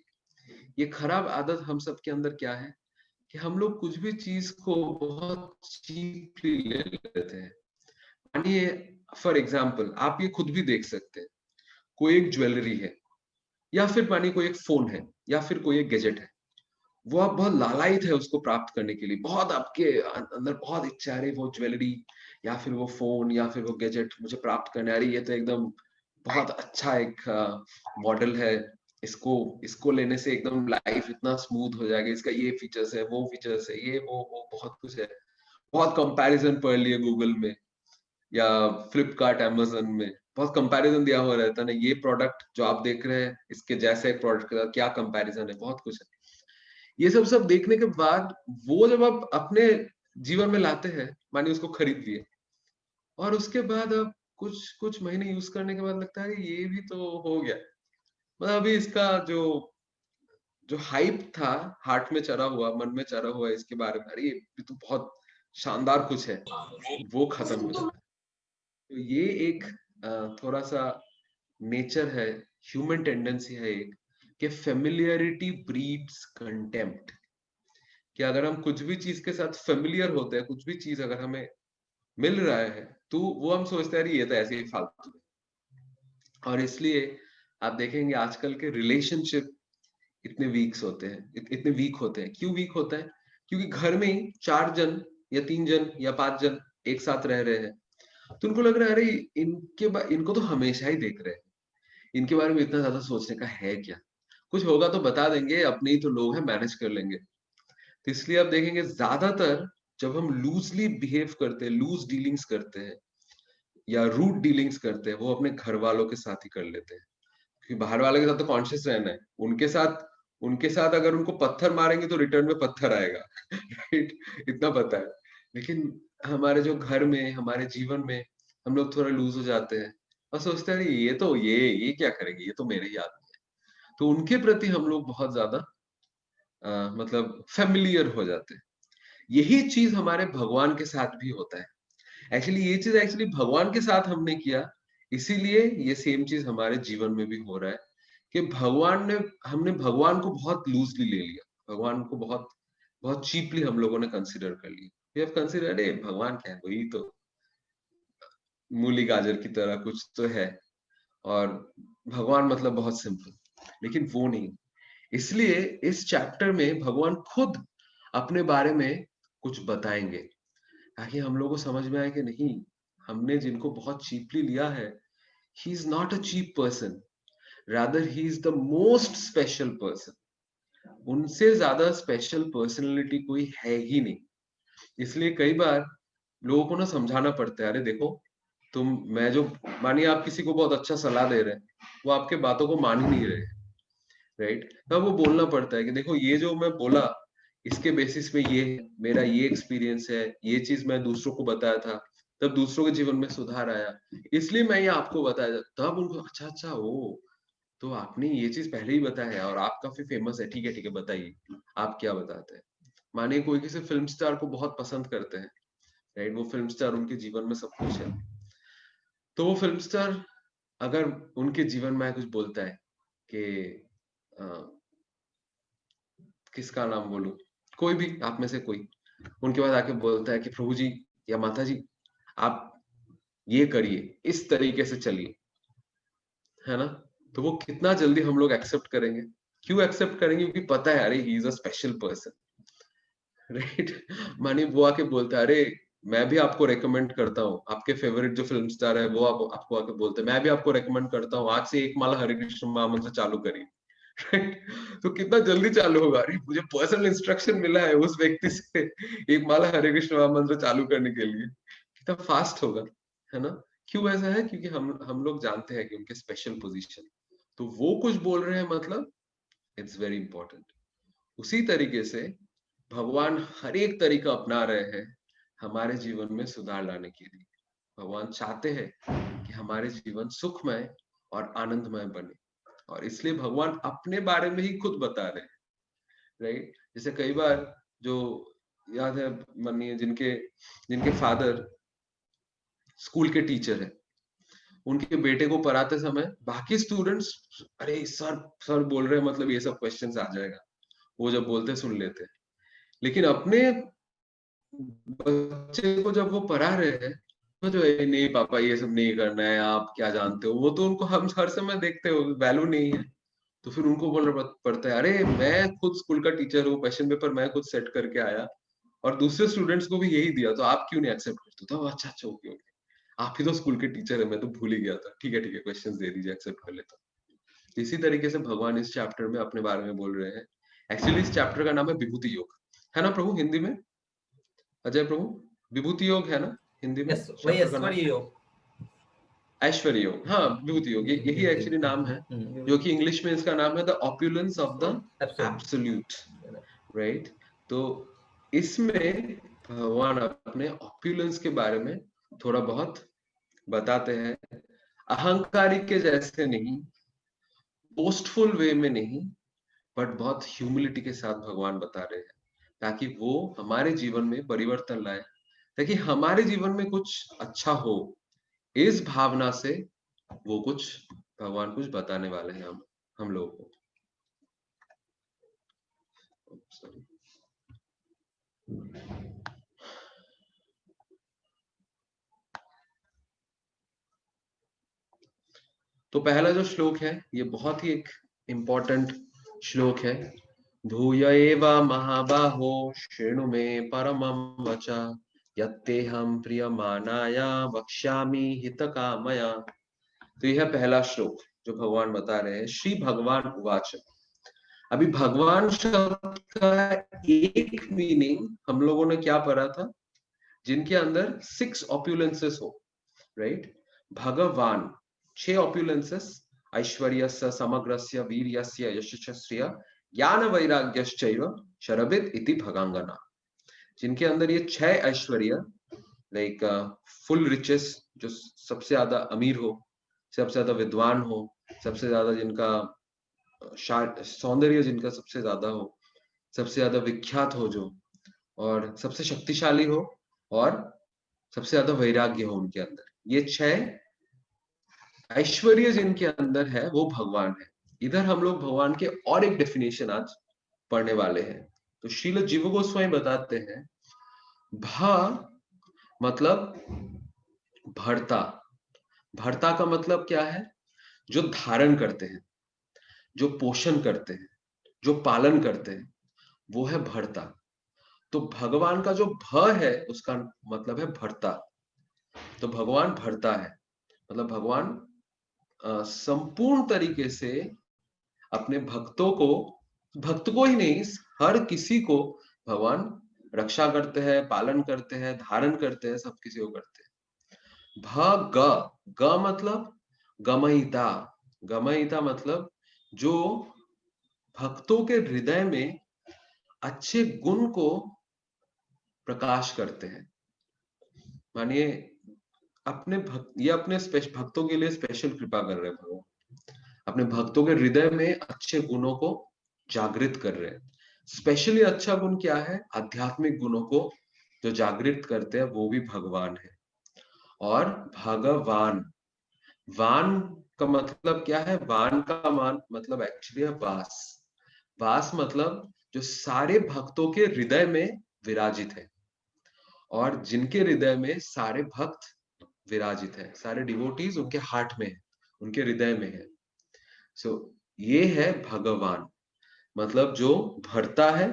ये खराब आदत हम सबके अंदर क्या है कि हम लोग कुछ भी चीज को बहुत चीपली ले लेते हैं। मानिए फॉर एग्जाम्पल आप ये खुद भी देख सकते हैं, कोई एक ज्वेलरी है या फिर मानिए कोई एक फोन है या फिर कोई एक गैजेट है, वो आप बहुत लालायित है उसको प्राप्त करने के लिए, बहुत आपके अंदर बहुत इच्छा है वो ज्वेलरी या फिर वो फोन या फिर वो गैजेट मुझे प्राप्त करने आ रही है, ये तो एकदम बहुत अच्छा एक मॉडल है, इसको इसको लेने से एकदम लाइफ इतना स्मूथ हो जाएगा, इसका ये फीचर्स है, वो फीचर्स है, ये वो बहुत कुछ है, बहुत कंपैरिजन पढ़ लिए गूगल में या फ्लिपकार्ट अमेजन में, बहुत कंपैरिजन दिया हुआ रहता है ना, ये प्रोडक्ट जो आप देख रहे हैं इसके जैसे एक प्रोडक्ट का क्या कंपैरिजन है, बहुत कुछ है। ये सब सब देखने के बाद वो जब आप अपने जीवन में लाते हैं, मानिए उसको खरीद लिए और उसके बाद अब कुछ कुछ महीने यूज करने के बाद लगता है ये भी तो हो गया, मतलब अभी इसका जो जो हाइप था, हार्ट में चढ़ा हुआ, मन में चढ़ा हुआ इसके बारे में, अरे ये तो बहुत शानदार कुछ है, वो खत्म हो जाता है। तो ये एक थोड़ा सा नेचर है, ह्यूमन टेंडेंसी है एक, कि फेमिलियरिटी ब्रीड्स कंटेम्प्ट, कि अगर हम कुछ भी चीज के साथ फेमिलियर होते हैं, कुछ भी चीज अगर हमें मिल रहा है तो वो हम सोचते हैं ये तो ऐसे ही फालतू है। और इसलिए आप देखेंगे आजकल के रिलेशनशिप इतने वीक्स होते हैं, इतने वीक होते हैं। क्यों वीक होता है? क्योंकि घर में ही 4 जन या 3 जन या 5 जन एक साथ रह रहे हैं, तो उनको लग रहा है अरे इनको तो हमेशा ही देख रहे हैं, इनके बारे में इतना ज्यादा सोचने का है क्या, कुछ होगा तो बता देंगे, अपने ही तो लोग हैं, मैनेज कर लेंगे। तो इसलिए आप देखेंगे ज्यादातर जब हम लूजली बिहेव करते हैं, लूज डीलिंग्स करते हैं या रूड डीलिंग्स करते हैं, वो अपने घर वालों के साथ ही कर लेते हैं। क्योंकि बाहर वाले के साथ तो कॉन्शियस रहना है, उनके साथ अगर उनको पत्थर मारेंगे तो रिटर्न में पत्थर आएगा राइट, इतना पता है। लेकिन हमारे जो घर में, हमारे जीवन में हम लोग थोड़ा लूज हो जाते हैं और सोचते हैं ये क्या करेंगे, ये तो मेरे ही आदमी है। तो उनके प्रति हम लोग बहुत ज्यादा मतलब फेमिलियर हो जाते हैं। यही चीज हमारे भगवान के साथ भी होता है। एक्चुअली ये चीज एक्चुअली भगवान के साथ हमने किया, इसीलिए ये सेम चीज हमारे जीवन में भी हो रहा है कि हमने भगवान को बहुत लूजली ले लिया, भगवान को बहुत बहुत चीपली हम लोगों ने कंसिडर कर लिया। वी हैव कंसिडर्ड भगवान क्या है, वही तो मूली गाजर की तरह कुछ तो है, और भगवान मतलब बहुत सिंपल, लेकिन वो नहीं। इसलिए इस चैप्टर में भगवान खुद अपने बारे में कुछ बताएंगे ताकि हम लोगों को समझ में आए कि नहीं, हमने जिनको बहुत चीपली लिया है, he is not a cheap person, rather he is the most special person. उनसे ज्यादा स्पेशल पर्सनैलिटी कोई है ही नहीं। इसलिए कई बार लोगों को ना समझाना पड़ता है, अरे देखो मैं जो, मानिए आप किसी को बहुत अच्छा सलाह दे रहे हैं, वो आपके बातों को मान ही नहीं रहे, राइट, तब वो बोलना पड़ता है कि देखो ये जो मैं बोला इसके बेसिस पे ये मेरा ये एक्सपीरियंस है, ये चीज मैं दूसरों को बताया था, तब दूसरों के जीवन में सुधार आया, इसलिए मैं ये आपको बताया। तब उनको अच्छा अच्छा ओ, तो आपने ये चीज पहले ही बताया है और आप काफी फेमस है, ठीक है बताइए आप क्या बताते हैं। मानिए कोई किसी फिल्म स्टार को बहुत पसंद करते हैं, राइट, वो फिल्म स्टार उनके जीवन में सब कुछ है, तो वो फिल्म स्टार अगर उनके जीवन में कुछ बोलता है कि अ, किसका नाम बोलूं, कोई भी आप में से कोई उनके बाद आके बोलता है कि प्रभु जी या माता जी आप ये करिए, इस तरीके से चलिए, है ना, तो वो कितना जल्दी हम लोग एक्सेप्ट करेंगे। क्यों एक्सेप्ट करेंगे? क्योंकि पता है अरे he is a special person, right. मानी बुआ के बोलते हैं, अरे मैं भी आपको रेकमेंड करता हूँ, आपके फेवरेट जो फिल्म स्टार है वो आपको आके बोलते हैं मैं भी आपको रेकमेंड करता हूँ, आज से एक माला हरे कृष्ण महामंत्र चालू करिए। राइट। तो कितना जल्दी चालू होगा, अरे मुझे पर्सनल इंस्ट्रक्शन मिला है उस व्यक्ति से एक माला हरे कृष्ण महामंत्र चालू करने के लिए, कितना फास्ट होगा, है ना। क्यों ऐसा है? क्योंकि हम लोग जानते हैं कि उनके स्पेशल पोजीशन, तो वो कुछ बोल रहे हैं मतलब इट्स वेरी इंपॉर्टेंट। उसी तरीके से भगवान हर एक तरीका अपना रहे हैं हमारे जीवन में सुधार लाने के लिए। भगवान चाहते हैं कि हमारे जीवन सुखमय और आनंदमय बने, और इसलिए भगवान अपने बारे में ही खुद बता रहे हैं, राइट। जैसे कई बार जो याद है, मानिए जिनके जिनके फादर स्कूल के टीचर है, उनके बेटे को पढ़ाते समय बाकी स्टूडेंट्स, अरे सर सर बोल रहे हैं मतलब ये सब क्वेश्चंस आ जाएगा, वो जब बोलते सुन लेते हैं। लेकिन अपने बच्चे को जब वो पढ़ा रहे हैं तो जो है, नहीं पापा ये सब नहीं करना है, आप क्या जानते हो, वो तो उनको हम हर समय देखते हो वैल्यू नहीं है। तो फिर उनको बोलना पड़ता है, अरे मैं खुद स्कूल का टीचर हूँ, क्वेश्चन पेपर मैं खुद सेट करके आया और दूसरे स्टूडेंट्स को भी यही दिया, तो आप क्यों नहीं एक्सेप्ट करते? तो अच्छा अच्छा ओके ओके, आप ही तो स्कूल के टीचर है, मैं तो भूल ही गया था, ठीक है क्वेश्चंस दे दीजिए, एक्सेप्ट कर लेता हूँ। इसी तरीके से भगवान इस चैप्टर में अपने बारे में बोल रहे हैं। एक्चुअली इस चैप्टर का नाम है विभूति योग, है ना प्रभु हिंदी में? अजय प्रभु, विभूति योग है ना हिंदी में वही चैप्टर का नाम? ऐश्वर्य योग। ऐश्वर्य योग, हाँ विभूति योग, यही एक्चुअली नाम है, जो कि इंग्लिश में इसका नाम है the opulence of the absolute, right. तो इसमें भगवान अपने ऑप्युलेंस के बारे में थोड़ा बहुत बताते हैं, अहंकारी के जैसे नहीं, बोस्टफुल वे में नहीं, बट बहुत ह्यूमिलिटी के साथ भगवान बता रहे हैं, ताकि वो हमारे जीवन में परिवर्तन लाए, ताकि हमारे जीवन में कुछ अच्छा हो। इस भावना से वो कुछ भगवान कुछ बताने वाले हैं हम लोगों को। तो पहला जो श्लोक है ये बहुत ही एक इम्पोर्टेंट श्लोक है। धूय एव महाबाहो शृणु मे परमं वचा, यत्तेहं प्रियमाणाय वक्ष्यामि हितकामया। तो यह पहला श्लोक जो भगवान बता रहे हैं, श्री भगवान उवाच। अभी भगवान शब्द का एक मीनिंग हम लोगों ने क्या पढ़ा था? जिनके अंदर 6 ऑप्युलेंसेस हो, राइट। भगवान 6 ऑप्युलेंसेस, ऐश्वर्यस्य समग्रस्य वीर्यस्य यशस्य ज्ञान वैराग्यश्चैव शरभित इति भगांगना। जिनके अंदर ये 6 ऐश्वर्य, लाइक फुल रिचेस, जो सबसे ज्यादा अमीर हो, सबसे ज्यादा विद्वान हो, सबसे ज्यादा जिनका सौंदर्य जिनका सबसे ज्यादा हो, सबसे ज्यादा विख्यात हो जो, और सबसे शक्तिशाली हो, और सबसे ज्यादा वैराग्य हो उनके अंदर, ये 6 ऐश्वर्य जिनके अंदर है वो भगवान है। इधर हम लोग भगवान के और एक डेफिनेशन आज पढ़ने वाले हैं। तो श्रील जीव गोस्वामी बताते हैं, भा मतलब भरता। भरता का मतलब क्या है? जो धारण करते हैं, जो पोषण करते हैं, जो पालन करते हैं, वो है भरता। तो भगवान का जो भ है उसका मतलब है भरता। तो भगवान भरता है, मतलब भगवान संपूर्ण तरीके से अपने भक्त को ही नहीं, हर किसी को भगवान रक्षा करते हैं, पालन करते हैं, धारण करते हैं, सब किसी को करते हैं। ग मतलब गमयिता। गमयिता मतलब जो भक्तों के हृदय में अच्छे गुण को प्रकाश करते हैं। मानिए ये अपने भक्तों के लिए स्पेशल कृपा कर रहे हैं भगवान, अपने भक्तों के हृदय में अच्छे गुणों को जागृत कर रहे हैं। स्पेशली अच्छा गुण क्या है? आध्यात्मिक गुणों को जो जागृत करते हैं वो भी भगवान है। और भगवान, वान का मतलब क्या है? वान का मान मतलब एक्चुअली है वास। वास मतलब जो सारे भक्तों के हृदय में विराजित है, और जिनके हृदय में सारे भक्त विराजित है, सारे डिवोटीज उनके हार्ट में है, उनके हृदय में है। सो ये है भगवान, मतलब जो भरता है,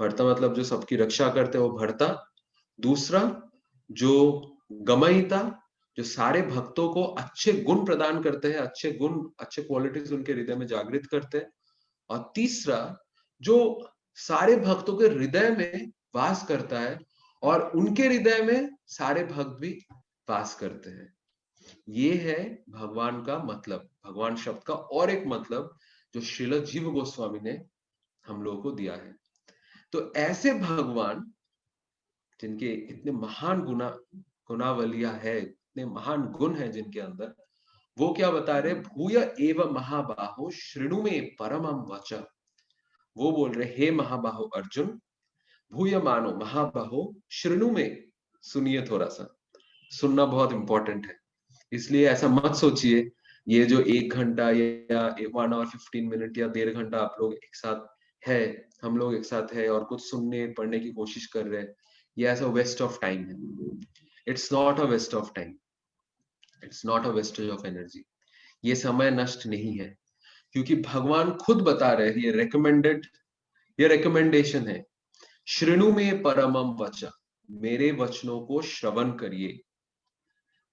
भर्ता मतलब जो सबकी रक्षा करते हैं वो भर्ता। दूसरा जो गमयिता, जो सारे भक्तों को अच्छे गुण प्रदान करते हैं, अच्छे गुण अच्छे क्वालिटीज उनके हृदय में जागृत करते हैं। और तीसरा जो सारे भक्तों के हृदय में वास करता है और उनके हृदय में सारे भक्त भी वास करते हैं। ये है भगवान का मतलब, भगवान शब्द का और एक मतलब जो श्रील जीव गोस्वामी ने हम लोगों को दिया है। तो ऐसे भगवान जिनके इतने महान गुणावलियां है, इतने महान गुण है जिनके अंदर, वो क्या बता रहे, भूय एव महाबाहो शृणु में परमम वच। वो बोल रहे, हे महाबाहो अर्जुन, भूय मानो महाबाहो शृणु में, सुनिए थोड़ा सा। सुनना बहुत इंपॉर्टेंट है, इसलिए ऐसा मत सोचिए ये जो 1 घंटा या 1 hour 15 minute या 1.5 घंटा आप लोग एक साथ है, हम लोग एक साथ है और कुछ सुनने पढ़ने की कोशिश कर रहे हैं, ये ऐसा वेस्ट ऑफ टाइम है। It's not a waste of time, it's not a wastage of energy. ये समय नष्ट नहीं है, क्योंकि भगवान खुद बता रहे हैं, ये रिकमेंडेशन है, श्रृणु में परमम वच, मेरे वचनों को श्रवण करिए।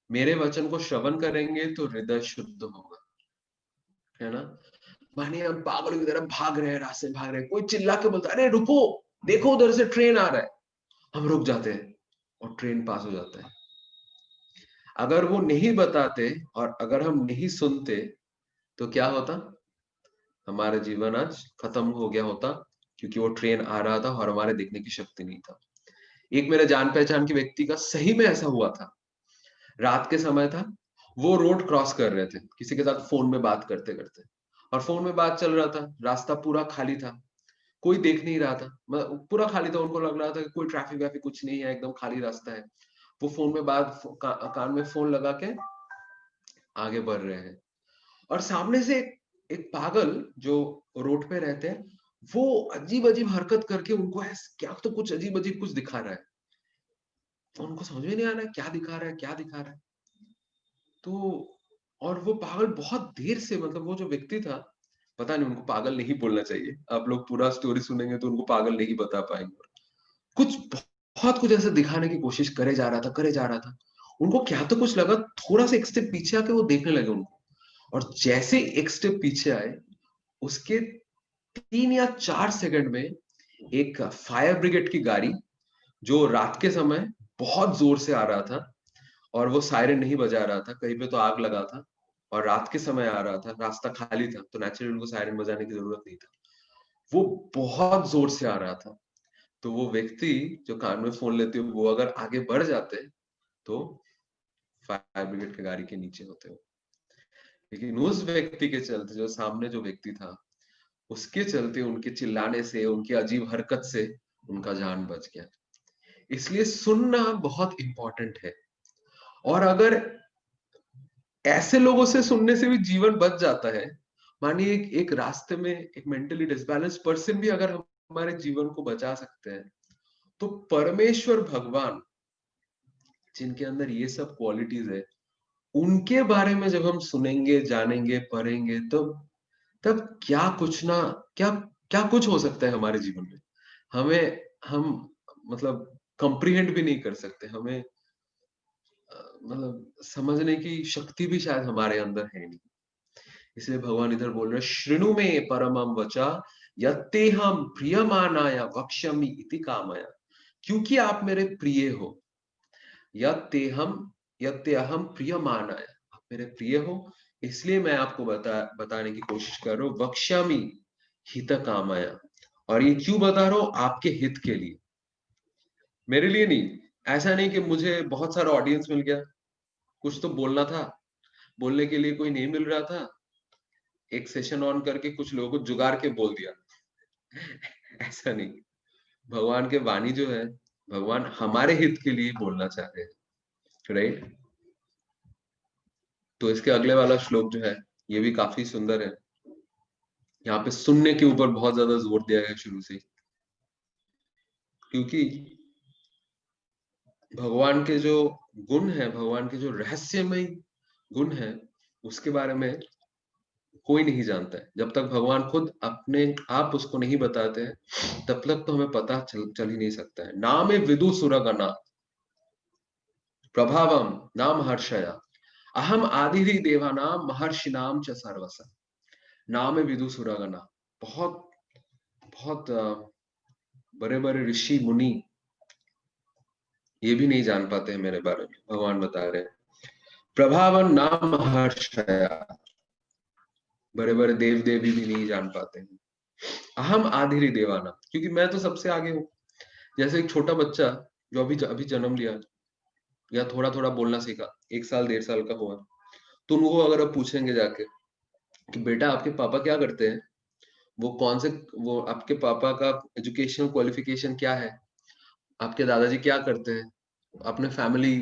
मेरे वचन को श्रवण करेंगे तो हृदय शुद्ध होगा, है ना। मानिए हम पागलों की तरह भाग रहे हैं, रास्ते में भाग रहे हैं, कोई चिल्ला के बोलता है अरे रुको, देखो उधर से ट्रेन आ रहा है, हम रुक जाते हैं और ट्रेन पास हो जाता है। अगर वो नहीं बताते और अगर हम नहीं सुनते तो क्या होता, हमारा जीवन आज खत्म हो गया होता, क्योंकि वो ट्रेन आ रहा था और हमारे देखने की शक्ति नहीं था। एक मेरे जान पहचान के व्यक्ति का सही में ऐसा हुआ था। रात के समय था, वो रोड क्रॉस कर रहे थे किसी के साथ फोन में बात करते करते, और फोन में बात चल रहा था, रास्ता पूरा खाली था, कोई देख नहीं रहा था, पूरा खाली था। उनको लग रहा था कि कोई ट्रैफिक वैफिक कुछ नहीं है, एकदम खाली रास्ता है। वो फोन में बात कान में फोन लगा के आगे बढ़ रहे हैं, और सामने से एक पागल जो रोड पे रहते हैं, वो अजीब अजीब हरकत करके उनको क्या तो कुछ अजीब अजीब कुछ दिखा रहा है। तो उनको समझ में नहीं आ रहा है क्या दिखा रहा है, क्या दिखा रहा है। तो और वो पागल बहुत देर से, मतलब वो जो व्यक्ति था, पता नहीं, उनको पागल नहीं बोलना चाहिए, आप लोग पूरा स्टोरी सुनेंगे तो उनको पागल नहीं बता पाएंगे। कुछ बहुत कुछ ऐसा दिखाने की कोशिश करे जा रहा था। उनको क्या तो कुछ लगा, थोड़ा सा एक स्टेप पीछे आके वो देखने लगे उनको, और जैसे एक स्टेप पीछे आए, उसके 3 या 4 सेकंड में एक फायर ब्रिगेड की गाड़ी, जो रात के समय बहुत जोर से आ रहा था, और वो सायरन नहीं बजा रहा था, कहीं पे तो आग लगा था, और रात के समय आ रहा था, रास्ता खाली था, तो नेचुरली उनको सायरन बजाने की जरूरत नहीं था। वो बहुत जोर से आ रहा था, तो वो व्यक्ति जो कान में फोन लेते हुए वो अगर आगे बढ़ जाते तो फायर ब्रिगेड की गाड़ी के नीचे होते हो। लेकिन उस व्यक्ति के चलते, जो सामने जो व्यक्ति था, उसके चलते, उनके चिल्लाने से, उनकी अजीब हरकत से उनका जान बच गया। इसलिए सुनना बहुत इंपॉर्टेंट है। और अगर ऐसे लोगों से सुनने से भी जीवन बच जाता है, मानिए एक रास्ते में एक मेंटली डिसबैलेंस पर्सन भी अगर हमारे जीवन को बचा सकते हैं, तो परमेश्वर भगवान जिनके अंदर ये सब क्वालिटीज है, उनके बारे में जब हम सुनेंगे, जानेंगे, पढ़ेंगे, तब क्या कुछ ना क्या क्या कुछ हो सकता है हमारे जीवन में, हम मतलब कंप्रीहेंड भी नहीं कर सकते। हमें मतलब समझने की शक्ति भी शायद हमारे अंदर है नहीं। इसलिए भगवान इधर बोल रहे, श्रृणु में परमम वचा यत्तेहम प्रियमानाय वक्ष्यामि इति कामया, क्योंकि आप मेरे प्रिय हो। यत्तेहम प्रियमानाय, आप मेरे प्रिय हो, इसलिए मैं आपको बताने की कोशिश कर रहा हूं, वक्ष्यामि हित कामया। और ये क्यों बता रहा हूं, आपके हित के लिए, मेरे लिए नहीं। ऐसा नहीं कि मुझे बहुत सारा ऑडियंस मिल गया, कुछ तो बोलना था, बोलने के लिए कोई नहीं मिल रहा था, एक सेशन ऑन करके कुछ लोगों को जुगाड़ के बोल दिया। ऐसा नहीं, भगवान के वाणी जो है, भगवान हमारे हित के लिए बोलना चाहते हैं, राइट। तो इसके अगले वाला श्लोक जो है, ये भी काफी सुंदर है। यहाँ पे सुनने के ऊपर बहुत ज्यादा जोर दिया गया शुरू से, क्योंकि भगवान के जो गुण है, भगवान के जो रहस्यमय गुण है, उसके बारे में कोई नहीं जानता है। जब तक भगवान खुद अपने आप उसको नहीं बताते हैं, तब तक तो हमें पता चल ही नहीं सकता है। नाम विदु सुरगना प्रभावम नाम हर्षया अहम आदिहि देवानाम महर्षिनाम च सर्वसा। नाम विदु सुरगना, बहुत बहुत बड़े बड़े ऋषि मुनि ये भी नहीं जान पाते हैं मेरे बारे में, भगवान बता रहे हैं। प्रभावन नाम हर्षया, बड़े बड़े देव देवी भी नहीं जान पाते हैं। अहम आधिरी देवाना, क्योंकि मैं तो सबसे आगे हूं। जैसे एक छोटा बच्चा जो अभी अभी जन्म लिया या थोड़ा थोड़ा बोलना सीखा, 1 साल 1.5 साल का हुआ, तो उनको अगर आप पूछेंगे जाके कि बेटा आपके पापा क्या करते हैं, वो कौन से, वो आपके पापा का एजुकेशनल क्वालिफिकेशन क्या है, आपके दादाजी क्या करते हैं, अपने फैमिली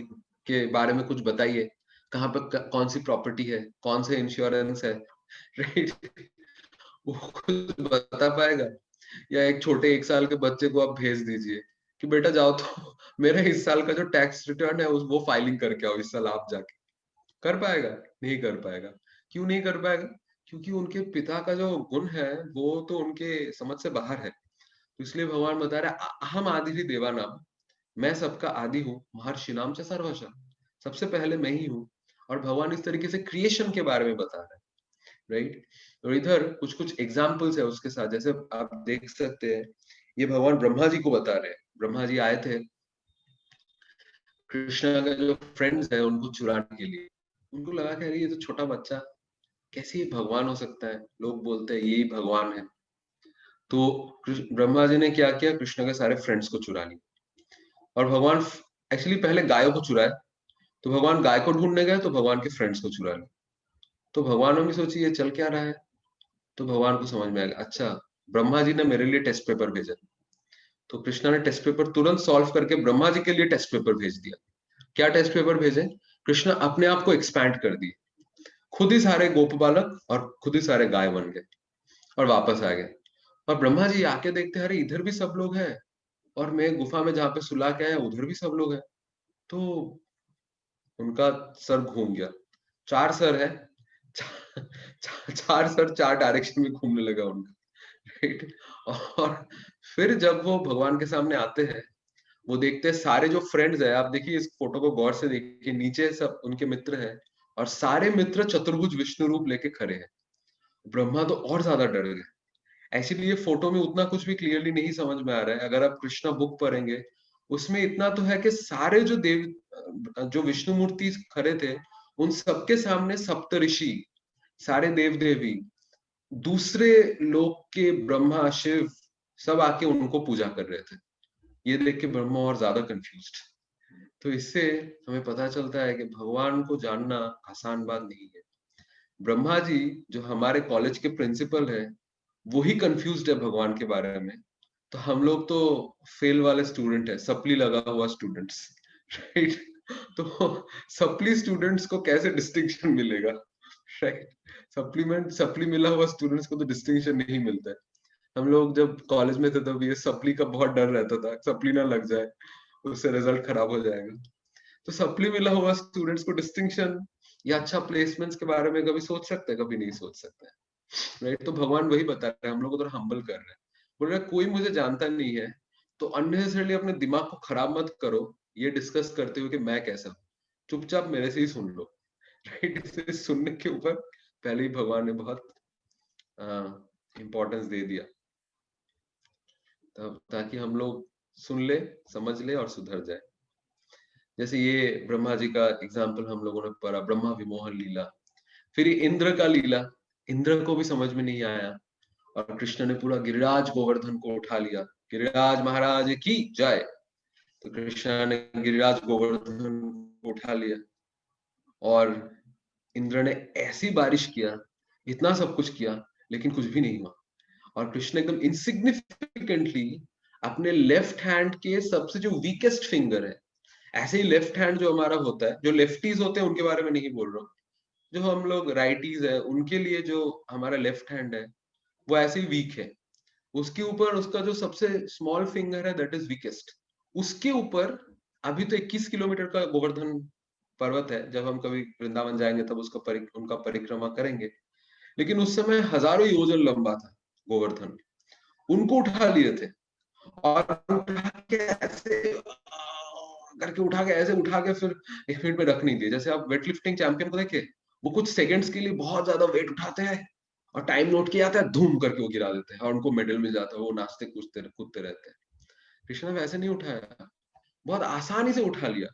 के बारे में कुछ बताइए, कहाँ पे कौन सी प्रॉपर्टी है, कौन से इंश्योरेंस है, राइट, वो कुछ बता पाएगा? या एक छोटे 1 साल के बच्चे को आप भेज दीजिए कि बेटा जाओ तो मेरा इस साल का जो टैक्स रिटर्न है वो फाइलिंग करके आओ इस साल, आप जाके कर पाएगा? नहीं कर पाएगा। क्यों नहीं कर पाएगा? क्योंकि उनके पिता का जो गुण है वो तो उनके समझ से बाहर है। तो इसलिए भगवान बता रहा है अहम आदि देवानाम, मैं सबका आदि हूँ, महर्षि नाम से सर्वशा, सबसे पहले मैं ही हूँ। और भगवान इस तरीके से क्रिएशन के बारे में बता रहे हैं, राइट। और इधर कुछ कुछ एग्जाम्पल्स है उसके साथ, जैसे आप देख सकते हैं ये भगवान ब्रह्मा जी को बता रहे हैं। ब्रह्मा जी आए थे कृष्णा का जो फ्रेंड्स है उनको चुराने के लिए। उनको लगा कि अरे ये तो छोटा बच्चा कैसे ये भगवान हो सकता है, लोग बोलते हैं यही भगवान है। तो ब्रह्मा जी ने क्या किया, कृष्ण के सारे फ्रेंड्स को चुरा लिया। और भगवान एक्चुअली पहले गायों को चुराए, तो भगवान गाय को ढूंढने गए तो भगवान के फ्रेंड्स को चुरा लिया। तो भगवान ने भी सोची ये चल क्या रहा है, तो भगवान को समझ में आ गया, अच्छा ब्रह्मा जी ने मेरे लिए टेस्ट पेपर भेजा। तो कृष्णा ने टेस्ट पेपर तुरंत सॉल्व करके ब्रह्मा जी के लिए टेस्ट पेपर भेज दिया। क्या टेस्ट पेपर भेजे? कृष्णा अपने आप को एक्सपैंड कर दिए, खुद ही सारे गोप बालक और खुद ही सारे गाय बन गए और वापस आ गए। और ब्रह्मा जी आके देखते अरे इधर भी सब लोग हैं, और मैं गुफा में जहाँ पे सुला के आया उधर भी सब लोग हैं। तो उनका सर घूम गया, 4 सर है, चार सर 4 डायरेक्शन में घूमने लगा उनका, राइट। और फिर जब वो भगवान के सामने आते हैं, वो देखते हैं सारे जो फ्रेंड्स है, आप देखिए इस फोटो को गौर से देखिए, नीचे सब उनके मित्र हैं और सारे मित्र चतुर्भुज विष्णु रूप लेके खड़े हैं। ब्रह्मा तो और ज्यादा डर गए। एक्चुअली ये फोटो में उतना कुछ भी क्लियरली नहीं समझ में आ रहा है, अगर आप कृष्णा बुक पढ़ेंगे उसमें इतना तो है कि सारे जो देव जो विष्णु मूर्ति खड़े थे उन सबके सामने सप्तऋषि, सारे देव देवी, दूसरे लोक के ब्रह्मा शिव सब आके उनको पूजा कर रहे थे। ये देख के ब्रह्मा और ज्यादा कंफ्यूज्ड। तो इससे हमें पता चलता है कि भगवान को जानना आसान बात नहीं है। ब्रह्मा जी जो हमारे कॉलेज के प्रिंसिपल है वही कंफ्यूज्ड है भगवान के बारे में, तो हम लोग तो फेल वाले स्टूडेंट है, सप्ली लगा हुआ स्टूडेंट्स, राइट। तो सप्ली स्टूडेंट्स को कैसे डिस्टिंक्शन मिलेगा, राइट। सप्ली मिला हुआ स्टूडेंट्स को तो डिस्टिंक्शन नहीं मिलता है। हम लोग जब कॉलेज में थे तब ये सप्ली का बहुत डर रहता था, सप्ली ना लग जाए उससे रिजल्ट खराब हो जाएगा। तो सप्ली मिला हुआ स्टूडेंट्स को डिस्टिंक्शन या अच्छा प्लेसमेंट्स के बारे में कभी सोच सकते हैं? कभी नहीं सोच सकते, राइट। तो भगवान वही बता रहे हैं, हम लोग को तो हम्बल कर रहे हैं, बोल रहे कोई मुझे जानता नहीं है तो अननेसेसरली अपने दिमाग को खराब मत करो ये डिस्कस करते हुए कि मैं कैसा हूं, चुपचाप मेरे से ही सुन लो, राइट। इसे सुनने के ऊपर पहले ही भगवान ने बहुत इंपॉर्टेंस दे दिया, तब ताकि हम लोग सुन ले, समझ ले और सुधर जाए। जैसे ये ब्रह्मा जी का एग्जाम्पल हम लोगों ने पढ़ा, ब्रह्मा विमोहन लीला। फिर ये इंद्र का लीला, इंद्र को भी समझ में नहीं आया और कृष्ण ने पूरा गिरिराज गोवर्धन को उठा लिया, गिरिराज महाराज की जय। तो कृष्ण ने गिरिराज गोवर्धन को उठा लिया और इंद्र ने ऐसी बारिश किया, इतना सब कुछ किया, लेकिन कुछ भी नहीं हुआ। और कृष्ण एकदम इनसिग्निफिकेंटली अपने लेफ्ट हैंड के सबसे जो वीकेस्ट फिंगर है, ऐसे ही लेफ्ट हैंड जो हमारा होता है, जो लेफ्टीज होते हैं उनके बारे में नहीं बोल रहा हूँ, जो हम लोग राइटीज है उनके लिए जो हमारा लेफ्ट हैंड है वो ऐसे ही वीक है, उसके ऊपर उसका जो सबसे स्मॉल फिंगर है दैट इज वीकेस्ट, उसके ऊपर अभी तो 21 किलोमीटर का गोवर्धन पर्वत है, जब हम कभी वृंदावन जाएंगे तब उसका उनका परिक्रमा करेंगे। लेकिन उस समय हजारों योजन लंबा था गोवर्धन, उनको उठा लिए थे और उठा के ऐसे करके उठा के फिर 1 मिनट में रख नहीं दिए। जैसे आप वेट लिफ्टिंग चैंपियन को देखे, वो कुछ सेकंड्स के लिए बहुत ज्यादा वेट उठाते हैं और टाइम नोट किया जाता है, धूम करके वो गिरा देते हैं और उनको मेडल मिल जाता है, वो नाचते कूदते रहते हैं। कृष्ण ने वैसे नहीं उठाया, बहुत आसानी से उठा लिया।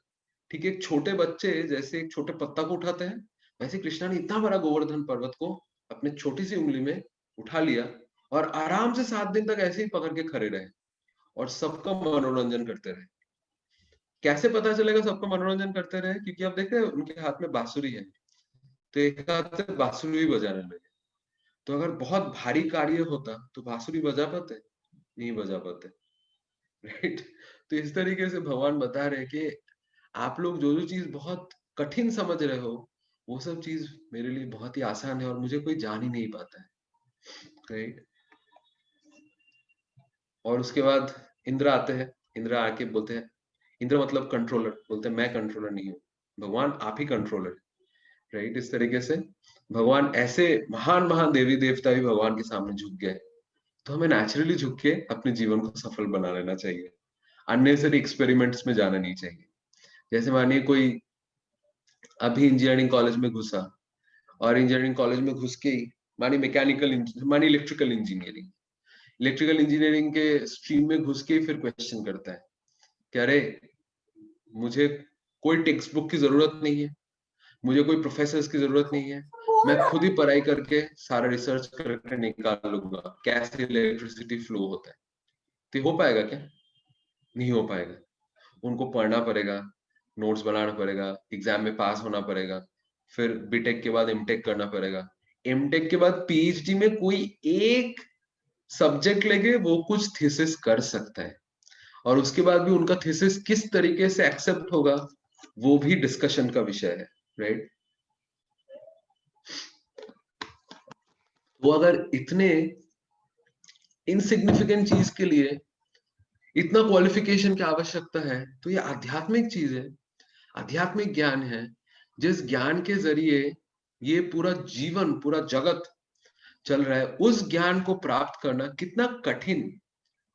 ठीक है, एक छोटे बच्चे जैसे एक छोटे पत्ता को उठाते हैं, वैसे कृष्णा ने इतना बड़ा गोवर्धन पर्वत को अपने छोटी सी उंगली में उठा लिया और आराम से 7 दिन तक ऐसे ही पकड़ के खड़े रहे और सबका मनोरंजन करते रहे। कैसे पता चलेगा सबका मनोरंजन करते रहे? क्योंकि आप देख रहे हैं उनके हाथ में बांसुरी है, तो एक हाथ से बांसुरी भी बजाने लगे। तो अगर बहुत भारी कार्य होता तो बांसुरी बजा पाते? नहीं बजा पाते, राइट? तो इस तरीके से भगवान बता रहे हैं कि आप लोग जो जो चीज बहुत कठिन समझ रहे हो, वो सब चीज मेरे लिए बहुत ही आसान है और मुझे कोई जान ही नहीं पाता है, राइट? और उसके बाद इंद्र आते हैं, इंद्र आके बोलते हैं, इंद्र मतलब कंट्रोलर, बोलते हैं मैं कंट्रोलर नहीं हूँ, भगवान आप ही कंट्रोलर, राइट? इस तरीके से भगवान, ऐसे महान महान देवी देवता भी भगवान के सामने झुक गए। तो हमें नेचुरली झुक के अपने जीवन को सफल बना लेना चाहिए, अननेसेसरी एक्सपेरिमेंट्स में जाना नहीं चाहिए। जैसे मानिए कोई अभी इंजीनियरिंग कॉलेज में घुसा और इंजीनियरिंग कॉलेज में घुस के ही मानी इलेक्ट्रिकल इंजीनियरिंग के स्ट्रीम में घुस के ही फिर क्वेश्चन करता है कि अरे मुझे कोई टेक्स्ट बुक की जरूरत नहीं है, मुझे कोई प्रोफेसर्स की जरूरत नहीं है, मैं खुद ही पढ़ाई करके सारा रिसर्च करके निकाल लूंगा कैसे इलेक्ट्रिसिटी फ्लो होता है। तो हो पाएगा क्या? नहीं हो पाएगा। उनको पढ़ना पड़ेगा, नोट्स बनाना पड़ेगा, एग्जाम में पास होना पड़ेगा, फिर बीटेक के बाद एमटेक करना पड़ेगा, एमटेक के बाद पीएचडी में कोई एक सब्जेक्ट लेके वो कुछ थीसिस कर सकता है और उसके बाद भी उनका थीसिस किस तरीके से एक्सेप्ट होगा वो भी डिस्कशन का विषय है, राइट? वो अगर इतने इनसिग्निफिकेंट चीज के लिए इतना क्वालिफिकेशन की आवश्यकता है, तो ये आध्यात्मिक चीज है, आध्यात्मिक ज्ञान है, जिस ज्ञान के जरिए ये पूरा जीवन पूरा जगत चल रहा है, उस ज्ञान को प्राप्त करना कितना कठिन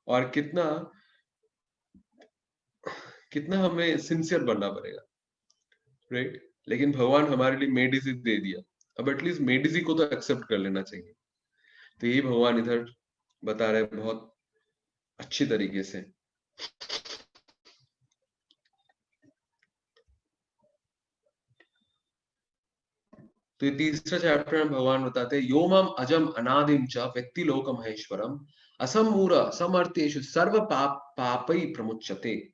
और कितना कितना हमें सिंसियर बनना पड़ेगा, राइट? लेकिन भगवान हमारे लिए मेड इजी दे दिया, अब एटलीस्ट मेड इजी को तो एक्सेप्ट कर लेना चाहिए। तो यही भगवान इधर बता रहे बहुत अच्छी तरीके से। तो ये तीसरा चैप्टर में भगवान बताते हैं, योमम अजम अनादिम च व्यक्ति लोक महेश्वरम असमूर समर्थेषु सर्व पापई प्रमुच्यते।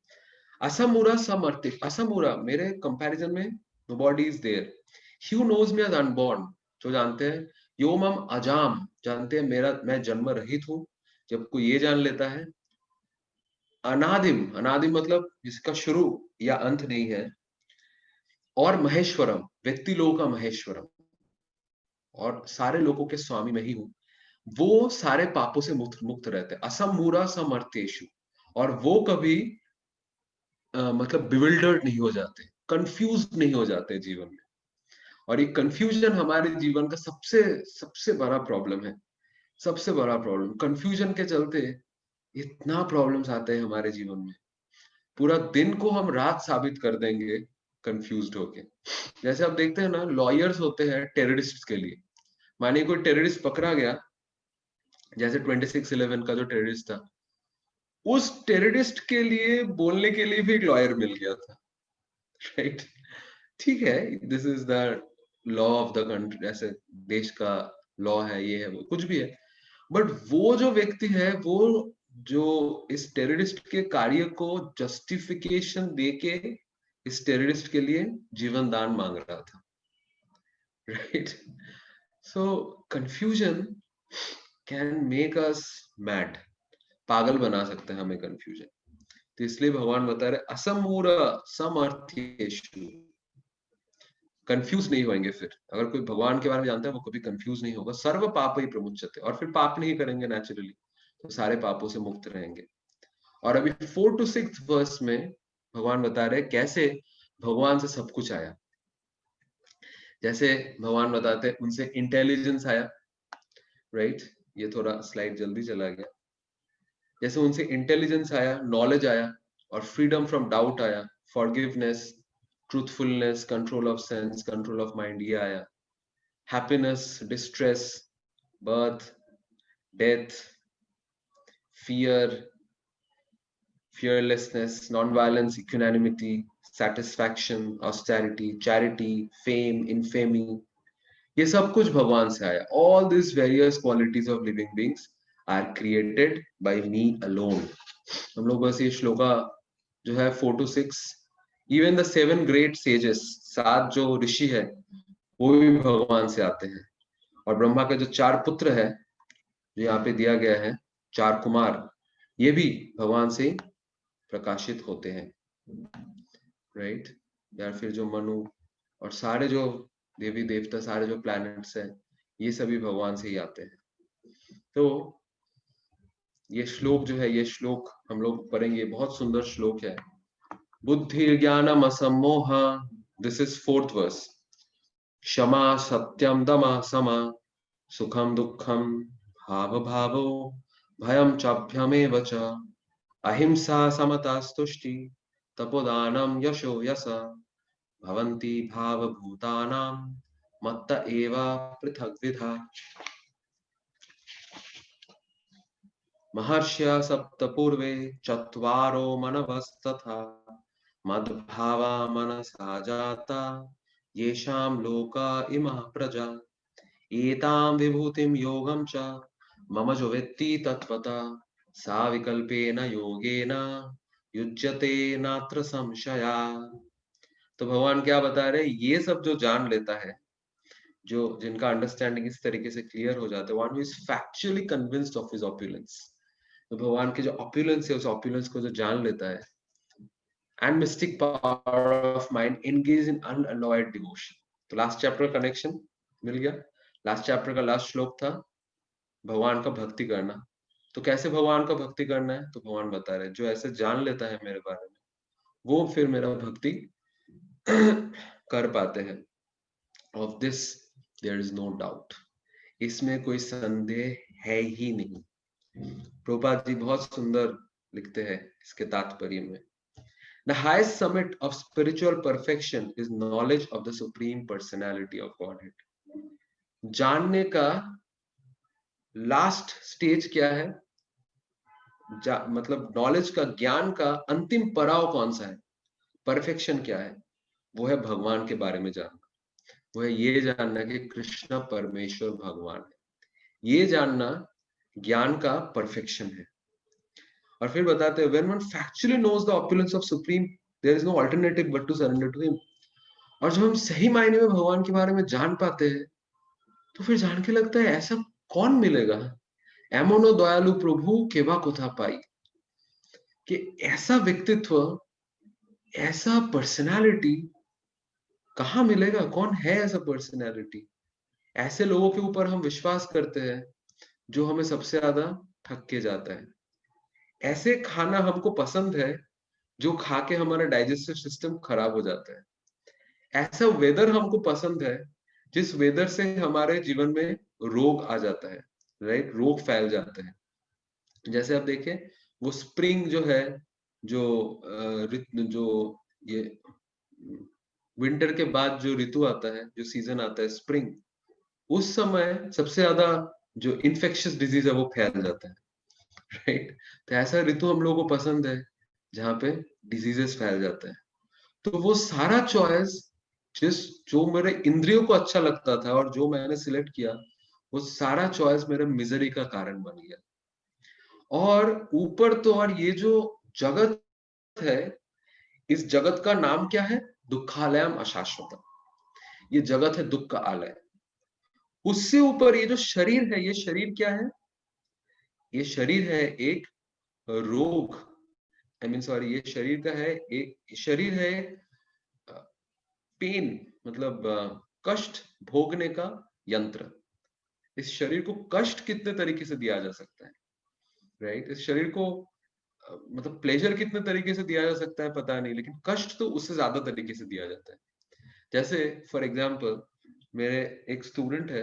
असमूरा समर्थि, असमूरा मेरे कंपैरिजन में nobody is there, he who knows me as unborn, जो जानते हैं, योमम अजाम जानते हैं मेरा मैं जन्म रहित हूं, जब कोई ये जान लेता है, अनादिम, अनादिम मतलब जिसका शुरू या अंत नहीं है, और महेश्वरम व्यक्ति लोगों का महेश्वरम, और सारे लोगों के स्वामी मैं ही हूं, वो सारे पापों से मुक्त रहते हैं। असमूरा समर्थेषु, और वो कभी मतलब बिविल्डर्ड नहीं हो जाते, कंफ्यूज नहीं हो जाते जीवन में। और ये कंफ्यूजन हमारे जीवन का सबसे सबसे बड़ा प्रॉब्लम है, सबसे बड़ा प्रॉब्लम। कंफ्यूजन के चलते इतना प्रॉब्लम्स आते हैं हमारे जीवन में, पूरा दिन को हम रात साबित कर देंगे कंफ्यूज्ड होके। जैसे आप देखते हैं ना, लॉयर्स होते हैं टेररिस्ट के लिए, मानिए कोई टेररिस्ट पकड़ा गया, जैसे 26/11 का जो टेररिस्ट था, उस टेररिस्ट के लिए बोलने के लिए भी एक लॉयर मिल गया था, राइट? ठीक है, this is the law of the country, ऐसे देश का लॉ है, ये है वो कुछ भी है, बट वो जो व्यक्ति है, वो जो इस टेररिस्ट के कार्य को जस्टिफिकेशन देके इस टेररिस्ट के लिए जीवन दान मांग रहा था, right? So confusion can make us mad, पागल बना सकते हैं हमें कंफ्यूजन। तो इसलिए भगवान बता रहे असमूर समर्थेषु, कंफ्यूज नहीं होंगे। फिर अगर कोई भगवान के बारे में जानता है वो कभी कंफ्यूज नहीं होगा। सर्व पाप ही प्रमुच्यते, और फिर पाप नहीं करेंगे नेचुरली, तो सारे पापों से मुक्त रहेंगे। और अभी 4 to 6 वर्स में भगवान बता रहे कैसे भगवान से सब कुछ आया। जैसे भगवान बताते हैं उनसे इंटेलिजेंस आया, राइट, ये थोड़ा स्लाइड जल्दी चला गया। जैसे उनसे इंटेलिजेंस आया, नॉलेज आया और फ्रीडम फ्रॉम डाउट आया, forgiveness, truthfulness, control of sense, control of mind, ये आया। Happiness, distress, birth, death, fear, fearlessness, non-violence, equanimity, satisfaction, austerity, charity, fame, infamy, ये सब कुछ भगवान से आया। All these various qualities of living beings are created by me alone. हम लोग बस ये श्लोका जो है 4 to 6, even the 7 great sages, 7 जो ऋषि है वो भी भगवान से आते हैं। और ब्रह्मा के जो 4 पुत्र है जो यहाँ पे दिया गया है, 4 कुमार, ये भी भगवान से प्रकाशित होते हैं, राइट। या फिर जो मनु और सारे जो देवी देवता, सारे जो प्लैनेट्स हैं, ये सभी भगवान से ही आते हैं। तो ये श्लोक जो है, ये श्लोक हम लोग पढ़ेंगे, बहुत सुंदर श्लोक है। बुद्धि ज्ञानम असम्मोह, दिस इज 4th वर्स। क्षमा सत्यम दमा समा, सुखम दुखम भाव भावो, भयम चाभ्यमेव च, अहिंसा समता स्तुष्टि, तपोदानम यशो यश, भवन्ति भावभूतानां मत्त एव पृथग्विधा। महर्ष्य सप्त पूर्वे चत्वारो मनवस्तथा, मद्भावा मनसा जाता, येषां लोका इमः प्रजा, एतां विभूतिं योगं च मम जो वेत्ति तत्त्वता, सा विकल्पेन योगेन युज्यते नात्र संशया। तो भगवान क्या बता रहे हैं, ये सब जो जान लेता है, जो जिनका अंडरस्टैंडिंग इस तरीके से क्लियर हो जाता है, one who is factually convinced of his opulence, तो भगवान के जो ऑप्युलेंस है, उस ऑप्युलेंस को जो जान लेता है, and mystic power of mind, engage in unalloyed devotion. तो लास्ट चैप्टर कनेक्शन मिल गया। लास्ट चैप्टर का लास्ट श्लोक था भगवान का भक्ति करना। तो कैसे भगवान का भक्ति करना है, तो भगवान बता रहे जो ऐसे जान लेता है मेरे बारे में, वो फिर मेरा भक्ति कर पाते हैं। Of this there is no doubt, इसमें कोई संदेह है ही नहीं। प्रभुपाद जी बहुत सुंदर लिखते हैं इसके तात्पर्य में, the highest summit of spiritual perfection is knowledge of the supreme personality of godhead. जानने का लास्ट स्टेज क्या है, मतलब नॉलेज का, ज्ञान का अंतिम पड़ाव कौन सा है, परफेक्शन क्या है, वो है भगवान के बारे में जानना। वो है ये जानना कि कृष्ण परमेश्वर भगवान है, ये जानना ज्ञान का परफेक्शन है। और फिर बताते हैं when one factually knows the opulence of supreme, there is no alternative but to surrender to him। और जब हम सही मायने में भगवान के बारे में जान पाते हैं, तो फिर जान के लगता है ऐसा कौन मिलेगा, एमोनो दयालु प्रभु केवा कोथा पाई, कि ऐसा व्यक्तित्व, ऐसा पर्सनालिटी कहाँ मिलेगा, कौन है ऐसा पर्सनालिटी। ऐसे लोगों के ऊपर हम विश्वास करते हैं जो हमें सबसे ज्यादा थक के जाता है। ऐसे खाना हमको पसंद है जो खा के हमारा डाइजेस्टिव सिस्टम खराब हो जाता है। ऐसा वेदर हमको पसंद है जिस वेदर से हमारे जीवन में रोग आ जाता है, राइट, रोग फैल जाते हैं। जैसे आप देखें वो स्प्रिंग जो है, जो ये विंटर के बाद जो ऋतु आता है, जो सीजन आता है स्प्रिंग, उस समय सबसे ज्यादा जो इन्फेक्शियस डिजीज है वो फैल जाता है, राइट। तो ऐसा ऋतु हम लोगों को पसंद है जहाँ पे डिजीजेस फैल जाते हैं। तो वो सारा चॉइस जो मेरे इंद्रियों को अच्छा लगता था और जो मैंने सिलेक्ट किया, वो सारा चॉइस मेरे मिजरी का कारण बन गया। और ऊपर तो, और ये जो जगत है, इस जगत का नाम क्या है, दुखालयम अशाश्वतम। ये जगत है दुख का आलय। उससे ऊपर ये जो शरीर है, ये शरीर क्या है, ये शरीर है एक रोग, सॉरी, ये शरीर का है, एक शरीर है पेन, मतलब कष्ट भोगने का यंत्र। इस शरीर को कष्ट कितने तरीके से दिया जा सकता है, राइट। इस शरीर को मतलब प्लेजर कितने तरीके से दिया जा सकता है पता नहीं, लेकिन कष्ट तो उससे ज्यादा तरीके से दिया जाता है। जैसे फॉर एग्जाम्पल मेरे एक स्टूडेंट है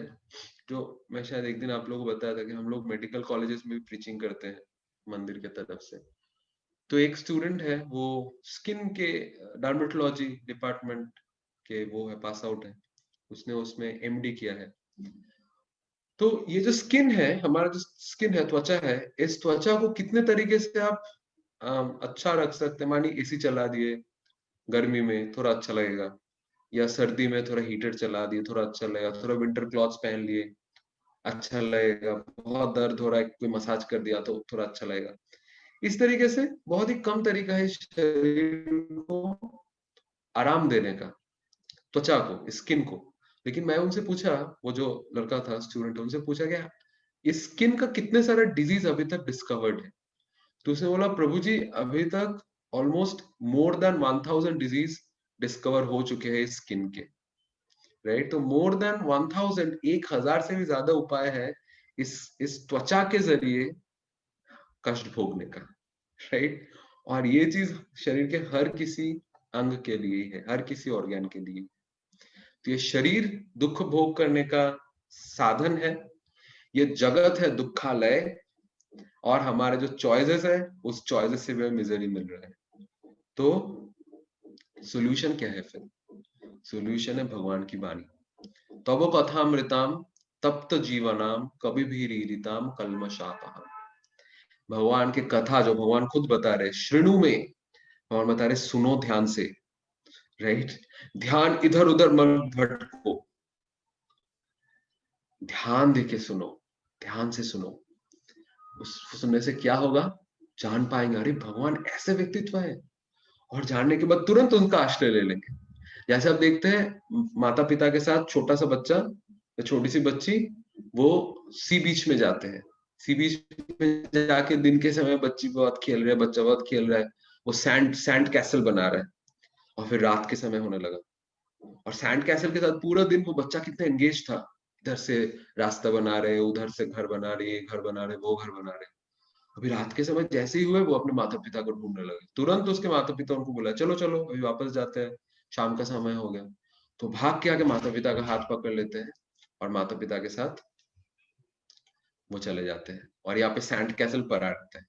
जो, मैं शायद एक दिन आप लोगों को बताया था कि हम लोग मेडिकल कॉलेजेस में भी प्रीचिंग करते हैं मंदिर के तरफ से। तो एक स्टूडेंट है, वो स्किन के डर्मेटोलॉजी डिपार्टमेंट के वो है, पास आउट है, उसने उसमें एमडी किया है। तो ये जो स्किन है, हमारा जो स्किन है, त्वचा है, इस त्वचा को कितने तरीके से आप अच्छा रख सकते हैं। मानिए एसी चला दिए, गर्मी में थोड़ा अच्छा लगेगा, या सर्दी में थोड़ा हीटर चला दिए, थोड़ा अच्छा लगेगा, थोड़ा विंटर क्लॉथ्स पहन लिए, अच्छा लगेगा। बहुत दर्द हो रहा है, कोई मसाज कर दिया तो थोड़ा अच्छा लगेगा। इस तरीके से बहुत ही कम तरीका है शरीर को आराम देने का, त्वचा को, स्किन को। लेकिन मैं उनसे पूछा, वो जो लड़का था स्टूडेंट, उनसे पूछा कि स्किन का कितने सारे डिजीज अभी तक डिस्कवर्ड है। तो उसने बोला, प्रभु जी अभी तक almost more than 1000 disease discover हो चुके हैं स्किन के, राइट। तो मोर देन 1000, 1000 से भी ज्यादा उपाय है इस त्वचा के जरिए कष्ट भोगने का, राइट। और ये चीज शरीर के हर किसी अंग के लिए है, हर किसी ऑर्गन के लिए। तो ये शरीर दुख भोग करने का साधन है, ये जगत है दुखालय, और हमारे जो चॉइसेस है, उस चॉइसेस से भी हमें मिजरी मिल रहा है। तो सॉल्यूशन क्या है फिर? सॉल्यूशन है भगवान की वाणी। तब कथामृताम तप्त जीवनाम कभी भी रीरिताम कल्मशापहम। भगवान की कथा जो भगवान खुद बता रहे, श्रृणु में भगवान बता रहे, सुनो ध्यान से, राइट। ध्यान इधर उधर मत भटको, ध्यान देके सुनो, ध्यान से सुनो। उस सुनने से क्या होगा? जान पाएंगे, अरे भगवान ऐसे व्यक्तित्व है। और जानने के बाद तुरंत उनका आश्रय ले लेंगे। जैसे आप देखते हैं माता पिता के साथ छोटा सा बच्चा या छोटी सी बच्ची, वो सी बीच में जाते हैं। सी बीच में जाके दिन के समय बच्ची बहुत खेल रहा है, बच्चा बहुत खेल रहा है, वो सैंड सैंड कैसल बना रहा है। और फिर रात के समय होने लगा, और सैंड कैसल के साथ पूरा दिन वो बच्चा कितना एंगेज था। इधर से रास्ता बना रहे, उधर से घर बना रहे, घर बना रहे, वो घर बना रहे। अभी रात के समय जैसे ही हुए, वो अपने माता पिता को ढूंढने लगे। तुरंत उसके माता पिता उनको बोला, चलो चलो अभी वापस जाते हैं, शाम का समय हो गया। तो भाग के आके माता पिता का हाथ पकड़ लेते हैं, और माता पिता के साथ वो चले जाते हैं, और यहाँ पे सैंड कैसल पर आते हैं,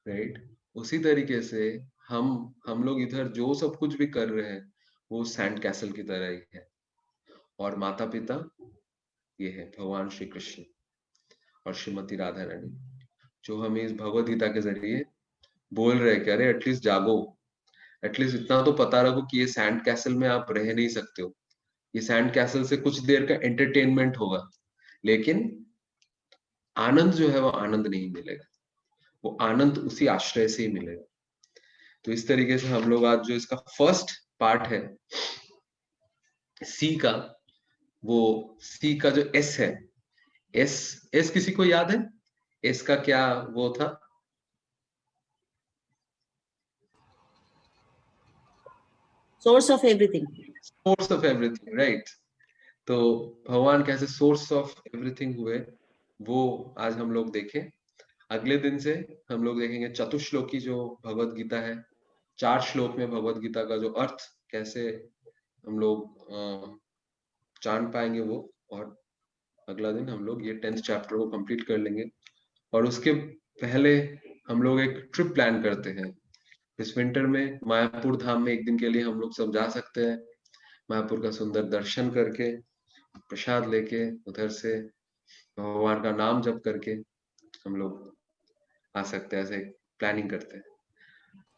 राइट। उसी तरीके से हम लोग इधर जो सब कुछ भी कर रहे हैं, वो सैंड कैसल की तरह ही है। और माता पिता ये है भगवान श्री कृष्ण और श्रीमती राधा रानी, जो हमें इस भगवत गीता के जरिए बोल रहे हैं कि अरे एटलीस्ट जागो, एटलीस्ट इतना तो पता रखो कि ये सैंड कैसल में आप रह नहीं सकते हो। ये सैंड कैसल से कुछ देर का एंटरटेनमेंट होगा, लेकिन आनंद जो है वो आनंद नहीं मिलेगा, वो आनंद उसी आश्रय से ही मिलेगा। तो इस तरीके से हम लोग आज जो इसका फर्स्ट पार्ट है सी का, वो सी का जो एस है, एस एस किसी को याद है? एस का क्या वो था? Source of everything. Source of everything, right. तो भगवान कैसे सोर्स ऑफ एवरीथिंग हुए, वो आज हम लोग देखें। अगले दिन से हम लोग देखेंगे चतुश्लोकी जो भगवत गीता है, 4 श्लोक में भगवत गीता का जो अर्थ कैसे हम लोग जान पाएंगे वो। और अगला दिन हम लोग ये 10th चैप्टर को कंप्लीट कर लेंगे। और उसके पहले हम लोग एक ट्रिप प्लान करते हैं। इस विंटर में मायापुर धाम में एक दिन के लिए हम लोग सब जा सकते हैं। मायापुर का सुंदर दर्शन करके, प्रसाद लेके, उधर से भगवान का नाम जप करके हम लोग आ सकते हैं। ऐसे प्लानिंग करते हैं।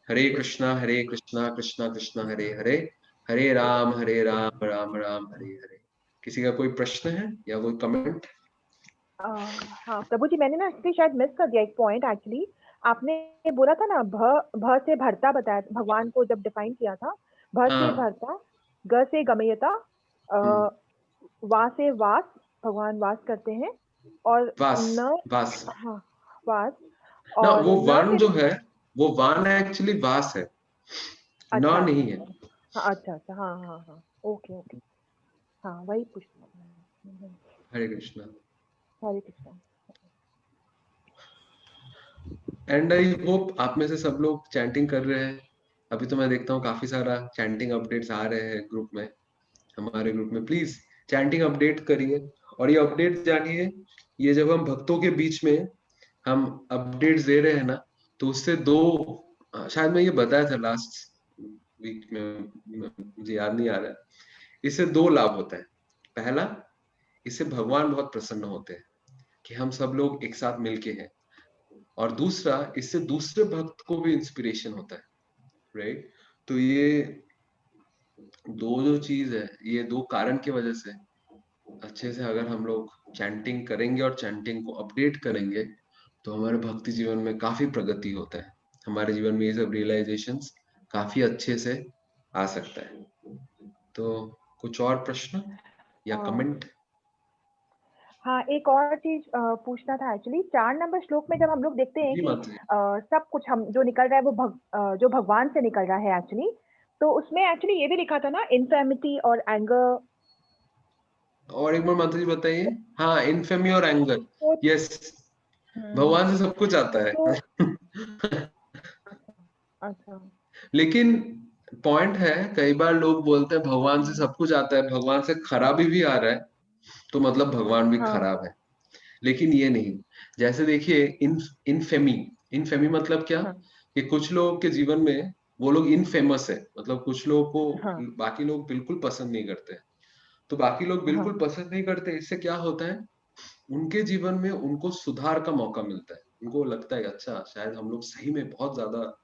हरे कृष्णा कृष्णा कृष्णा हरे हरे, हरे राम राम राम हरे हरे। किसी का कोई प्रश्न है या कोई कमेंट? हाँ प्रभु जी, मैंने ना एक्चुअली शायद मिस कर दिया एक पॉइंट। एक्चुअली आपने बोला था ना, भ से भरता बताया भगवान को जब डिफाइन किया था। भ से हाँ। भरता, ग से गमयता, वा से वास, भगवान वास करते हैं, और वास, न, वास हाँ वास, ना, और वो न वान से, जो है, वो वान एक्चुअली वास है, ना अच्छा नहीं है। हाँ, अच्छा अच्छा, हाँ हाँ हाँ, ओके ओके, हाँ वही पूछना। हरे कृष्णा। हरे कृष्णा। एंड आई होप आप में से सब लोग चैंटिंग कर रहे हैं। अभी तो मैं देखता हूँ काफी सारा चैंटिंग अपडेट्स आ रहे हैं ग्रुप में, हमारे ग्रुप में। प्लीज चैंटिंग अपडेट करिए, और ये अपडेट जानिए, ये जब हम भक्तों के बीच में हम अपडेट्स दे रहे हैं ना, तो उससे दो, शायद मैं ये बताया था लास्ट वीक में, मुझे याद नहीं आ रहा है। इससे दो लाभ होता है। पहला, इससे भगवान बहुत प्रसन्न होते हैं कि हम सब लोग एक साथ मिलके हैं, और दूसरा, इससे दूसरे भक्त को भी इंस्पिरेशन होता है, राइट। तो ये दो जो चीज है, ये दो कारण की वजह से अच्छे से अगर हम लोग चैंटिंग करेंगे और चैंटिंग को अपडेट करेंगे, तो हमारे भक्ति जीवन में काफी प्रगति होता है, हमारे जीवन में ये सब रियलाइजेशंस काफी अच्छे से आ सकता है। तो कुछ और प्रश्न या कमेंट? हाँ, एक और चीज पूछना था एक्चुअली। 4 नंबर श्लोक में जब हम लोग देखते हैं जी कि माता जी। सब कुछ हम जो निकल रहा है वो जो भगवान से निकल रहा है एक्चुअली, तो उसमें एक्चुअली ये भी लिखा था ना, इन्फेमिटी और एंगर। और एक बार माता जी बताइए। हाँ, इनफेमी और एंगर, यस, भगवान से सब कुछ आता है। तो अच्छा, लेकिन पॉइंट है, कई बार लोग बोलते हैं भगवान से सब कुछ आता है, भगवान से खराबी भी आ रहा है, तो मतलब भगवान भी हाँ, खराब है। लेकिन ये नहीं। जैसे देखिए, इनफेमी, इनफेमी मतलब क्या, हाँ, कि कुछ लोगों के जीवन में वो लोग इनफेमस है, मतलब कुछ लोगों हाँ, को बाकी लोग बिल्कुल पसंद नहीं करते। तो बाकी लोग हाँ, बिल्कुल पसंद नहीं करते, इससे क्या होता है, उनके जीवन में उनको सुधार का मौका मिलता है। उनको लगता है अच्छा, शायद हम लोग सही में बहुत ज्यादा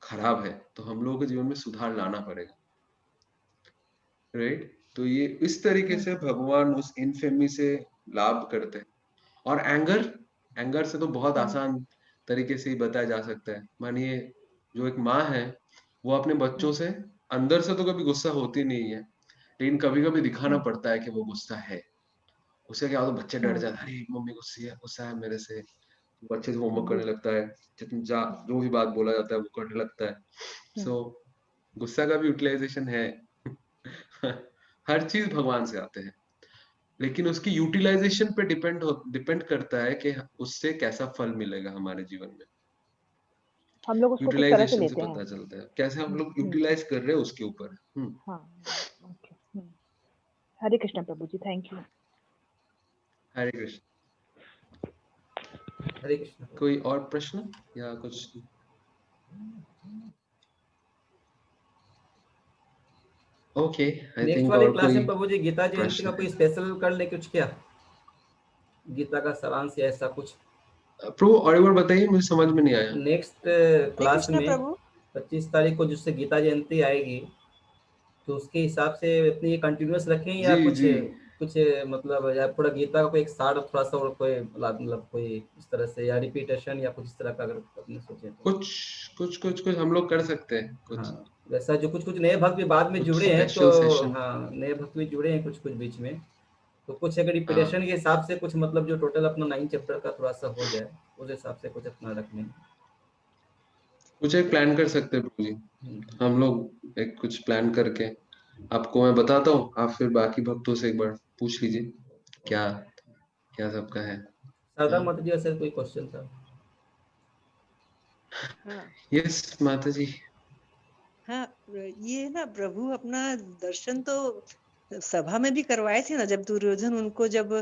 खराब है, तो हम लोगों के जीवन में सुधार लाना पड़ेगा, राइट। तो ये इस तरीके से भगवान उस इनफेमी से लाभ करते हैं। और एंगर, एंगर से तो बहुत आसान तरीके से ही बताया जा सकता है। मानिए, जो एक माँ है, वो अपने बच्चों से अंदर से तो कभी गुस्सा होती नहीं है, लेकिन कभी कभी दिखाना पड़ता है कि वो गुस्सा है। उससे क्या होता है, बच्चे डर जाते हैं, अरे मम्मी गुस्सा है मेरे से। वो अच्छे से होमवर्क करने लगता है, जो भी बात बोला जाता है वो करने लगता है। सो गुस्सा का भी यूटिलाइजेशन है। हर चीज भगवान से आते हैं, लेकिन उसकी यूटिलाइजेशन पे डिपेंड करता है कि उससे कैसा फल मिलेगा हमारे जीवन में। हम लोग उसको किस तरह से यूटिलाइजेशन से लेते हैं। पता चलता है कैसे हम लोग यूटिलाइज कर रहे हैं उसके ऊपर। हाँ, ओके। हरे कृष्ण प्रभु जी, थैंक यू। हरे कृष्ण। हरे कृष्ण। कोई और प्रश्न या कुछ? ओके, आई नेक्स्ट थिंक वाले और क्लास कोई में प्रभु जी गीता जयंती का प्रश्न कोई है? स्पेशल कर ले कुछ क्या, गीता का सारांश या ऐसा कुछ? प्रभु और एक बार बताइए, मुझे समझ में नहीं आया। नेक्स्ट हरे क्लास कृष्ण में प्रभु। 25 तारीख को जिससे गीता जयंती आएगी, तो उसके हिसाब से अपनी कंटिन्यूअस रखें या जी कुछ जी, कुछ मतलब, या पूरा गीता का कोई एक सार थोड़ा सा, और कोई मतलब कोई इस तरह से, या रिपीटेशन या कुछ इस तरह का अगर अपने सोचे तो। कुछ हम लोग कर सकते हैं कुछ। हाँ, वैसा जो कुछ नए भक्त भी बाद में कुछ जुड़े हैं, तो स्पेशल सेशन। हाँ, नए भक्त भी जुड़े हैं कुछ बीच में, तो कुछ अगर हाँ, रिपीटेशन के हिसाब से कुछ, मतलब जो टोटल अपना 9 चैप्टर का थोड़ा सा हो जाए, उस हिसाब से कुछ अपना रख लें। कुछ एक प्लान कर सकते हैं प्रभु जी, हम लोग एक कुछ प्लान करके आपको मैं बताता हूँ, आप फिर बाकी भक्तों से एक बार पूछ लीजिए क्या क्या सबका है। शारदा माता जी से कोई क्वेश्चन था? हाँ यस माता जी। हाँ, ये ना प्रभु अपना दर्शन तो सभा में भी करवाए थे ना, जब दुर्योधन उनको जब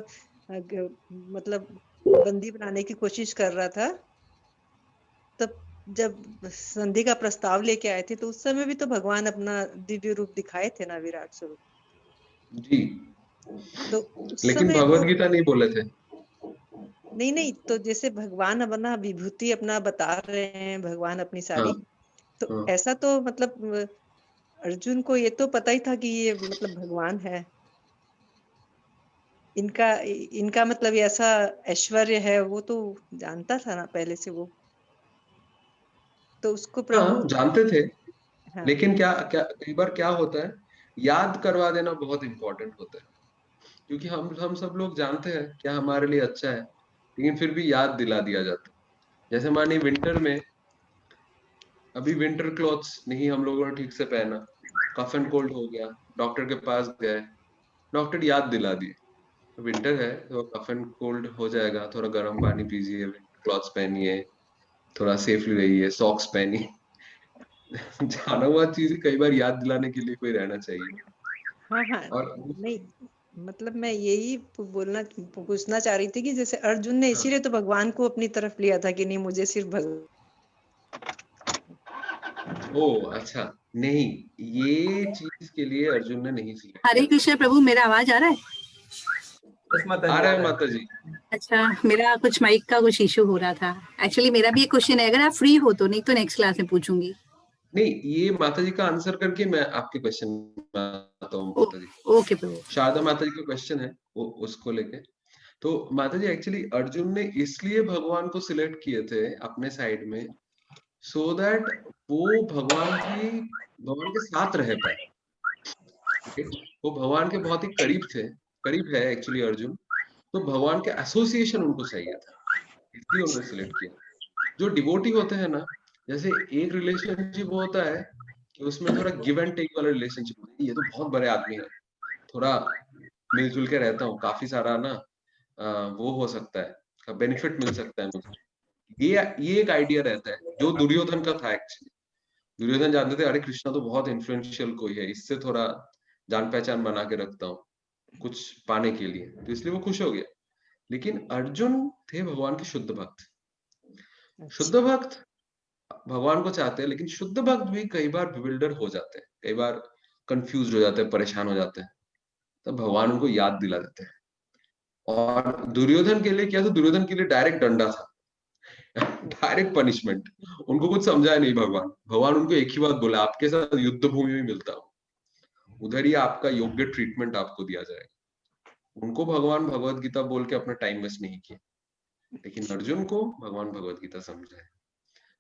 मतलब बंदी बनाने की कोशिश कर रहा था, तब जब संधि का प्रस्ताव लेके आए थे, तो उस समय भी तो भगवान अपना दिव्य रूप दिखाए थे ना, विराट स्वरूप। जी, तो उस लेकिन समय भगवत वो गीता नहीं बोले थे। नहीं, तो जैसे भगवान अपना विभूति अपना बता रहे हैं, भगवान अपनी हाँ सारी, तो हाँ ऐसा तो मतलब अर्जुन को ये तो पता ही था कि ये मतलब भगवान है, इनका इनका मतलब ऐसा ऐश्वर्य है, वो तो जानता था ना पहले से वो, तो उसको प्रभु। हाँ, जानते थे। हाँ लेकिन क्या क्या कई बार क्या होता है, याद करवा देना बहुत इंपॉर्टेंट होता है, क्योंकि हम सब लोग जानते हैं क्या हमारे लिए अच्छा है, लेकिन फिर भी याद दिला दिया जाता है। जैसे मानिए विंटर में, अभी विंटर क्लॉथ्स नहीं हम लोगों ने ठीक से पहना, कफ एंड कोल्ड हो गया, डॉक्टर के पास गए, डॉक्टर याद दिला दिए विंटर है तो कफ एंड कोल्ड हो जाएगा, थोड़ा गर्म पानी पीजिए, विंटर क्लॉथ्स पहनिए, थोड़ा सेफली रहिए, सॉक्स पहनिए। जाना हुआ चीज कई बार याद दिलाने के लिए कोई रहना चाहिए। हाँ हाँ, और नहीं मतलब मैं यही पूछना चाह रही थी कि जैसे अर्जुन ने इसीलिए तो भगवान को अपनी तरफ लिया था कि नहीं मुझे सिर्फ ओ अच्छा, नहीं, ये चीज के लिए अर्जुन ने नहीं सिलेक्ट हरे किया था। कृष्ण प्रभु, मेरा आवाज आ रहा है? बस माता आ जी रहा आ है रहा है। माता जी। अच्छा, मेरा कुछ माइक का कुछ इशू हो रहा था। एक्चुअली मेरा भी एक क्वेश्चन है, अगर आप फ्री हो तो, नहीं तो नेक्स्ट क्लास में पूछूंगी। नहीं, ये माता जी का आंसर करके मैं आपके क्वेश्चन में आता हूँ ओ, माता जी। ओके प्रभु। शारदा माता जी का क्वेश्चन है वो, उसको लेके। तो माता जी एक्चुअली अर्जुन ने इसलिए भगवान को सिलेक्ट किए थे अपने साइड में, सो दैट वो भगवान के साथ रह पाए। वो भगवान के बहुत ही करीब है एक्चुअली अर्जुन। तो भगवान के एसोसिएशन उनको चाहिए था, इसलिए उन्होंने सिलेक्ट किया। जो डिवोटी होते हैं ना, जैसे एक रिलेशनशिप होता है कि उसमें थोड़ा गिव एंड टेक वाला रिलेशनशिप होता है। ये तो बहुत बड़े आदमी है, थोड़ा मिलजुल के रहता हूँ, काफी सारा ना वो हो सकता है, बेनिफिट मिल सकता है मुझे। ये एक आइडिया रहता है जो दुर्योधन का था एक्चुअली। दुर्योधन जानते थे अरे कृष्णा तो बहुत इन्फ्लुएंशियल कोई है, इससे थोड़ा जान पहचान बना के रखता हूँ कुछ पाने के लिए, तो इसलिए वो खुश हो गया। लेकिन अर्जुन थे भगवान के शुद्ध भक्त। शुद्ध भक्त भगवान को चाहते हैं, लेकिन शुद्ध भक्त भी कई बार बिविल्डर हो जाते हैं, कई बार कंफ्यूज हो जाते हैं, परेशान हो जाते हैं। तब भगवान उनको याद दिला देते हैं। और दुर्योधन के लिए क्या था, दुर्योधन के लिए डायरेक्ट डंडा था, डायरेक्ट पनिशमेंट। उनको कुछ समझाया नहीं भगवान उनको एक ही बात बोला, आपके साथ युद्ध भूमि में मिलता हूँ, उधर ही आपका योग्य ट्रीटमेंट आपको दिया जाएगा। उनको भगवान भगवत गीता बोल के अपना टाइम वेस्ट नहीं किया, लेकिन अर्जुन को भगवान भगवत गीता समझाया।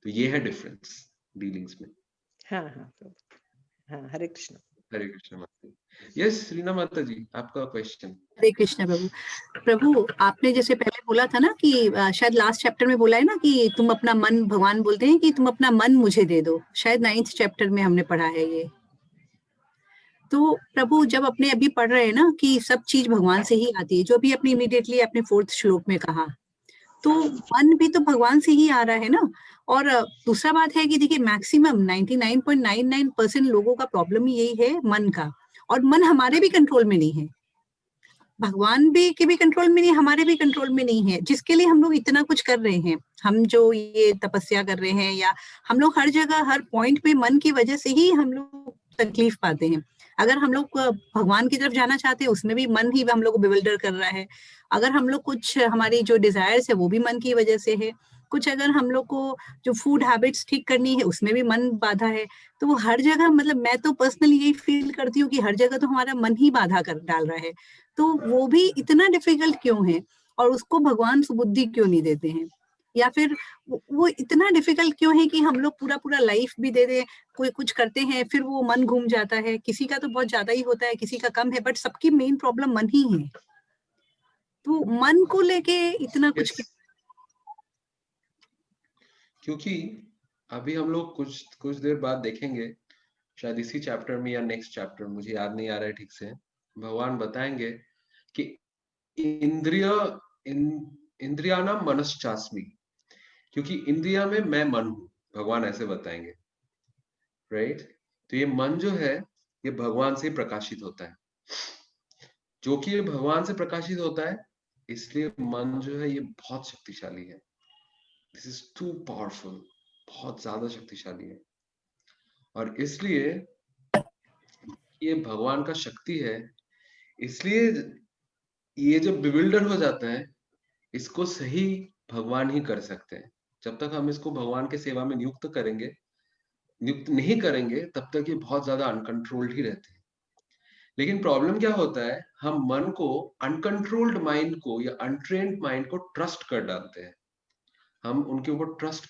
तो ये है डिफरेंस डीलिंग्स में। हाँ हाँ प्रभु, हाँ हरे कृष्ण। हरे कृष्ण माता जी। यस रीना माता जी, आपका क्वेश्चन। हरे कृष्ण प्रभु। प्रभु, आपने जैसे पहले बोला था ना कि शायद लास्ट चैप्टर में बोला है ना कि तुम अपना मन, भगवान बोलते हैं कि तुम अपना मन मुझे दे दो, शायद 9th चैप्टर में हमने पढ़ा है ये। तो प्रभु जब अपने अभी पढ़ रहे हैं ना कि सब चीज भगवान से ही आती है, जो अभी अपने इमीडिएटली अपने 4th श्लोक में कहा, तो मन भी तो भगवान से ही आ रहा है ना। और दूसरा बात है कि देखिए मैक्सिमम 99.99% लोगों का प्रॉब्लम ही यही है, मन का। और मन हमारे भी कंट्रोल में नहीं है, भगवान भी के भी कंट्रोल में नहीं, हमारे भी कंट्रोल में नहीं है। जिसके लिए हम लोग इतना कुछ कर रहे हैं, हम जो ये तपस्या कर रहे हैं, या हम लोग हर जगह हर पॉइंट पे मन की वजह से ही हम लोग तकलीफ पाते हैं। अगर हम लोग भगवान की तरफ जाना चाहते हैं, उसमें भी मन ही हम लोग को बिविल्डर कर रहा है। अगर हम लोग कुछ हमारी जो डिजायर्स है वो भी मन की वजह से है, कुछ अगर हम लोग को जो फूड हैबिट्स ठीक करनी है उसमें भी मन बाधा है। तो वो हर जगह, मतलब मैं तो पर्सनली यही फील करती हूँ कि हर जगह तो हमारा मन ही बाधा कर डाल रहा है। तो वो भी इतना डिफिकल्ट क्यों है, और उसको भगवान सुबुद्धि क्यों नहीं देते हैं, या फिर वो इतना डिफिकल्ट क्यों है कि हम लोग पूरा पूरा लाइफ भी दे दे, कोई कुछ करते हैं फिर वो मन घूम जाता है। किसी का तो बहुत ज्यादा ही होता है, किसी का कम है, बट सबकी मेन प्रॉब्लम मन ही है। तो मन को लेके इतना कुछ yes. क्योंकि अभी हम लोग कुछ देर बाद देखेंगे, शायद इसी चैप्टर में या नेक्स्ट चैप्टर, मुझे याद नहीं आ रहा है ठीक से, भगवान बताएंगे कि इंद्रियाणाम मनश्चास्मि, क्योंकि इंद्रिया में मैं मन हूं, भगवान ऐसे बताएंगे, राइट। तो ये मन जो है ये भगवान से प्रकाशित होता है, जो कि ये भगवान से प्रकाशित होता है, इसलिए मन जो है ये बहुत शक्तिशाली है। दिस इज टू पावरफुल, बहुत ज्यादा शक्तिशाली है। और इसलिए ये भगवान का शक्ति है, इसलिए ये जब बिविल्डर हो जाता है, इसको सही भगवान ही कर सकते हैं। जब तक हम इसको भगवान के सेवा में नियुक्त नहीं करेंगे, तब तक ये बहुत ज्यादा अनकंट्रोल्ड ही रहते हैं। लेकिन प्रॉब्लम क्या होता है, हम मन को, अनकंट्रोल्ड माइंड को या अनट्रेन्ड माइंड को ट्रस्ट कर डालते हैं, हम उनके ऊपर ट्रस्ट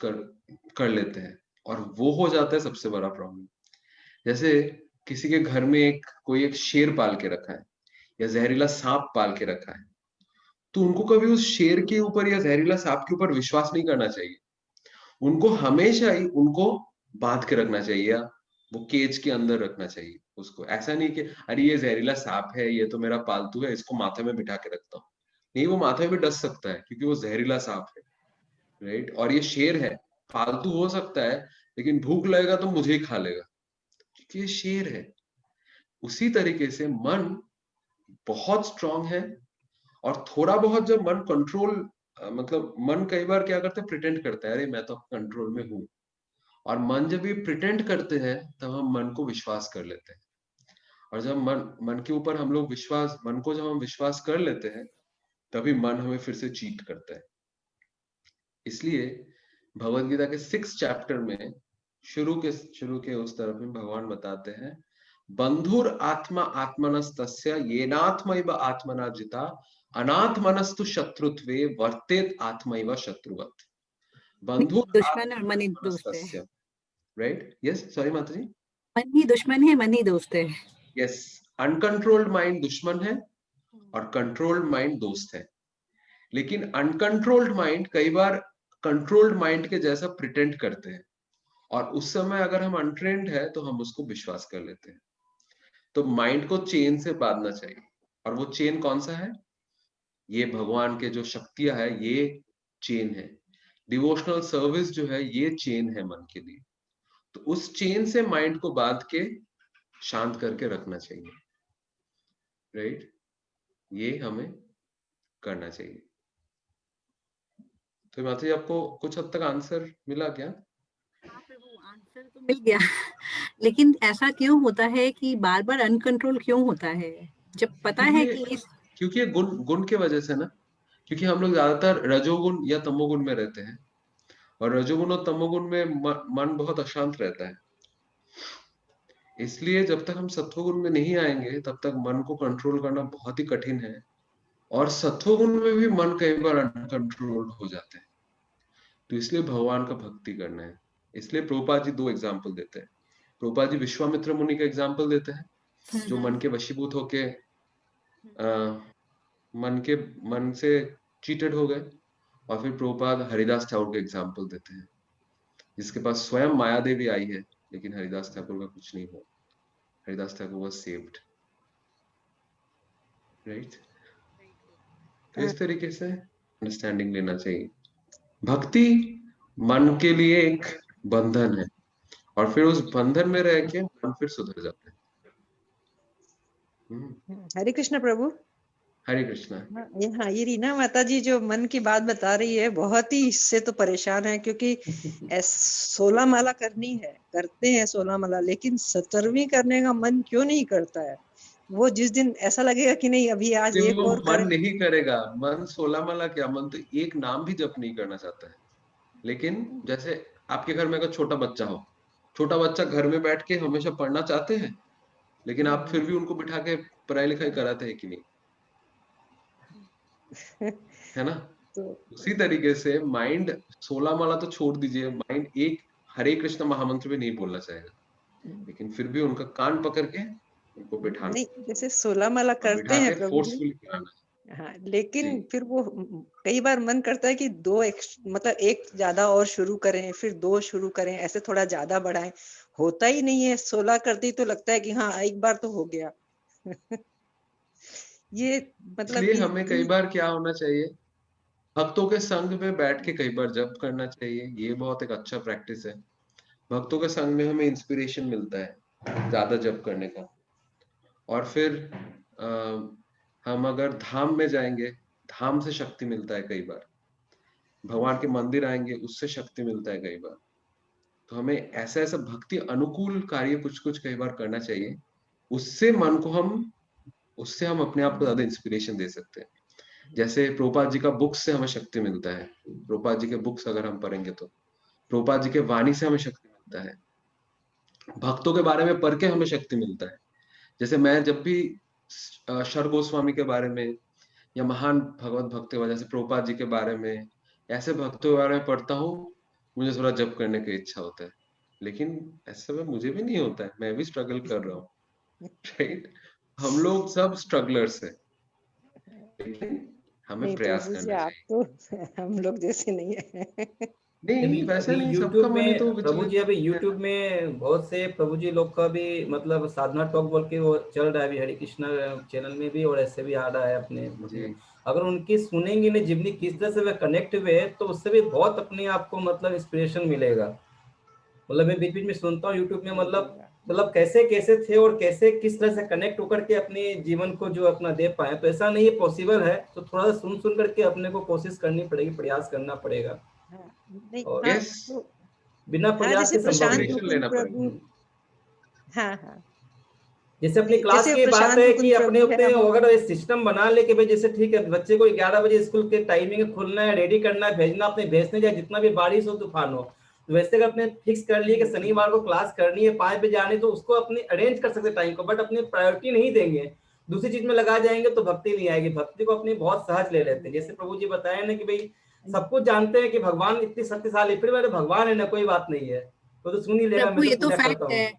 कर लेते हैं, और वो हो जाता है सबसे बड़ा प्रॉब्लम। जैसे किसी के घर में कोई एक शेर पाल के रखा है या जहरीला सांप पाल के रखा है, तो उनको कभी उस शेर के ऊपर या जहरीला सांप के ऊपर विश्वास नहीं करना चाहिए। उनको हमेशा ही उनको बांध के रखना चाहिए, या वो केज के अंदर रखना चाहिए उसको। ऐसा नहीं कि अरे ये जहरीला सांप है, ये तो मेरा पालतू है, इसको माथे में बिठा के रखता हूँ। नहीं, वो माथे में डस सकता है क्योंकि वो जहरीला सांप है, राइट। और ये शेर है, पालतू हो सकता है, लेकिन भूख लगेगा तो मुझे ही खा लेगा, क्योंकि ये शेर है। उसी तरीके से मन बहुत स्ट्रांग है, और थोड़ा बहुत जब मन कंट्रोल मतलब मन कई बार क्या करते हैं, प्रिटेंड करता है, अरे मैं तो कंट्रोल में हूँ, और मन जब ये प्रिटेंड करते हैं तब हम मन को विश्वास कर लेते हैं, और जब मन के ऊपर हम लोग मन को जब हम विश्वास कर लेते हैं तभी मन हमें फिर से चीट करता है। इसलिए भगवद गीता के 6 चैप्टर में शुरू के उस तरफ में भगवान बताते हैं, बंधुर आत्मा आत्मनस्तस्य येनात्मैव आत्मना जिता अनात्मनस्तु शत्रुत्वे वर्तेत आत्मैव शत्रुवत्। बंधुर दुश्मन और मन ही दोस्त है, राइट? यस, सॉरी माता जी, मन ही दुश्मन है, मन ही दोस्त है। यस, अनकंट्रोल्ड माइंड दुश्मन है और कंट्रोल्ड माइंड दोस्त है। लेकिन अनकंट्रोल्ड माइंड कई बार कंट्रोल्ड माइंड के जैसा प्रिटेंड करते हैं, और उस समय अगर हम अनट्रेन्ड है तो हम उसको विश्वास कर लेते हैं। तो माइंड को चेन से बांधना चाहिए, और वो चेन कौन सा है? ये भगवान के जो शक्तियां है, ये चेन है। डिवोशनल सर्विस जो है, ये चेन है मन के लिए। तो उस चेन से माइंड को बांध के शांत करके रखना चाहिए, राइट? ये हमें करना चाहिए। तो माता जी, आपको कुछ हद तक आंसर मिला क्या? हाँ प्रभु, आंसर तो मिल गया लेकिन ऐसा क्यों होता है कि बार बार अनकंट्रोल क्यों होता है, जब पता है कि क्योंकि गुण के वजह से ना, क्योंकि हम लोग ज्यादातर रजोगुण या तमोगुण में रहते हैं, और रजोगुण और तमोगुण में मन बहुत अशांत रहता है। इसलिए जब तक हम सत्वगुण में नहीं आएंगे तब तक मन को कंट्रोल करना बहुत ही कठिन है, और सत्वगुण में भी मन कई बार अनकंट्रोल्ड हो जाते हैं। तो इसलिए भगवान का भक्ति करना है। इसलिए प्रभुपाद जी 2 एग्जाम्पल देते हैं। प्रभुपाद जी विश्वामित्र मुनि का एग्जाम्पल देते हैं, जो मन के वशीभूत होके मन से चीटेड हो गए, और फिर प्रभुपाद हरिदास ठाकुर के एग्जाम्पल देते हैं, जिसके पास स्वयं माया देवी आई है, लेकिन हरिदास ठाकुर का कुछ नहीं हुआ। Haridas Thakur was saved, right? तो इस तरीके से अंडरस्टैंडिंग लेना चाहिए। भक्ति मन के लिए एक बंधन है, और फिर उस बंधन में रह के मन फिर सुधर जाता है। हरे कृष्ण प्रभु। हरे कृष्णा। हाँ, ये रीना माता जी जो मन की बात बता रही है, बहुत ही इससे तो परेशान है, क्योंकि 16 माला करनी है, करते हैं 16 माला, लेकिन 17वीं करने का मन क्यों नहीं करता है? वो जिस दिन ऐसा लगेगा कि नहीं अभी आज एक और मन नहीं करेगा, मन 16 माला क्या, मन तो एक नाम भी जप नहीं करना चाहता है। लेकिन जैसे आपके घर में अगर छोटा बच्चा हो, छोटा बच्चा घर में बैठ के हमेशा पढ़ना चाहते हैं, लेकिन आप फिर भी उनको बिठा के पढ़ाई लिखाई कराते हैं कि नहीं? है ना? तो उसी तरीके से माइंड 16 माला तो छोड़ दीजिए, माइंड एक हरे कृष्ण महामंत्र भी नहीं बोलना चाहेगा, लेकिन फिर भी उनका कान पकड़ के उनको बिठाना, नहीं जैसे 16 माला करते हैं प्रभु जी, हाँ, लेकिन फिर वो कई बार मन करता है कि 2 मतलब एक ज्यादा और शुरू करें, फिर 2 शुरू करें, ऐसे थोड़ा ज्यादा बढ़ाएं, होता ही नहीं है। 16 करती तो लगता है कि हाँ एक बार तो हो गया ये मतलब इसलिए हमें कई बार क्या होना चाहिए, भक्तों के संग में बैठ के कई बार जप करना चाहिए। ये बहुत एक अच्छा प्रैक्टिस है। भक्तों के संग में हमें इंस्पिरेशन मिलता है ज्यादा जप करने का। और फिर हम अगर धाम में जाएंगे, धाम से शक्ति मिलता है कई बार। भगवान के मंदिर आएंगे, उससे शक्ति मिलता है कई बार। तो हमें ऐसा ऐसा भक्ति अनुकूल कार्य कुछ कुछ कई बार करना चाहिए, उससे हम अपने आप को ज्यादा इंस्पिरेशन दे सकते हैं। जैसे प्रभुपाद जी का बुक्स से हमें शक्ति मिलता है। प्रभुपाद जी के बुक्स अगर हम पढ़ेंगे तो प्रभुपाद जी के वाणी से हमें शक्ति मिलता है। भक्तों के बारे में पढ़ के हमें शक्ति मिलता है। जैसे मैं जब भी शर गोस्वामी के बारे में या महान भगवत भक्तों जैसे प्रभुपाद जी के बारे में, ऐसे भक्तों के बारे में पढ़ता हूँ, मुझे थोड़ा जप करने की इच्छा होता है। लेकिन ऐसा में मुझे भी नहीं होता है, मैं भी स्ट्रगल कर रहा हूँ, राइट? हम लोग सब स्ट्रगलर्स हैं, लेकिन हमें प्रयास करना चाहिए। तो हम लोग जैसे नहीं है नहीं वैसे नहीं, YouTube सबका मन में तो प्रभु जी अभी YouTube में बहुत से प्रभु जी लोग का भी मतलब साधना टॉक बोल के वो चल रहा है अभी, हरे कृष्णा चैनल में भी, और ऐसे भी आ रहा है अपने। अगर उनकी सुनेंगे ना जितनी किस तरह से वे कनेक्ट हुए, तो उससे भी बहुत अपने आप को मतलब इंस्पिरेशन मिलेगा। मतलब मैं बीच बीच में सुनता हूँ YouTube में, मतलब मतलब कैसे कैसे थे और कैसे किस तरह से कनेक्ट होकर के अपने जीवन को जो अपना दे पाए। तो ऐसा नहीं है पॉसिबल है, तो थोड़ा सा सुन सुन करके अपने को कोशिश करनी पड़ेगी, प्रयास करना पड़ेगा। हाँ, नहीं, और हाँ, यस, तो बिना हाँ, प्रयास जैसे के संभव प्रशांत नहीं। प्रिपरेशन मुकुंद लेना प्रभु, पड़ेगा। हाँ हाँ, जैसे अपनी नहीं, क्लास जैसे की बात प्रशांत है मुकुंद कि अपने प्रभु है, अपने हम अगर सिस्टम बना ले कि भाई जैसे ठीक है बच्चे को 11 बजे स्कूल के टाइमिंग खुलना है, रेडी करना है, भेजना, अपने भेजने जाए, जितना भी बारिश हो तूफान हो, तो वैसे अगर अपने फिक्स कर लिए कि शनिवार को क्लास करनी है 5 बजे आने, तो उसको अपने अरेंज कर सकते टाइम को, बट अपनी प्रायोरिटी नहीं देंगे, दूसरी चीज में लगा जाएंगे तो भक्ति नहीं आएगी। भक्ति को अपनी बहुत सहज ले लेते हैं। जैसे प्रभु जी बताए ना कि भाई सब कुछ जानते हैं कि भगवान इतनी शक्तिशाली, फिर मेरे भगवान है ना, कोई बात नहीं है, तो सुन ही लेगा, प्रभु मैं ये तो तो पूजा करता फैक्ट हूँ। है,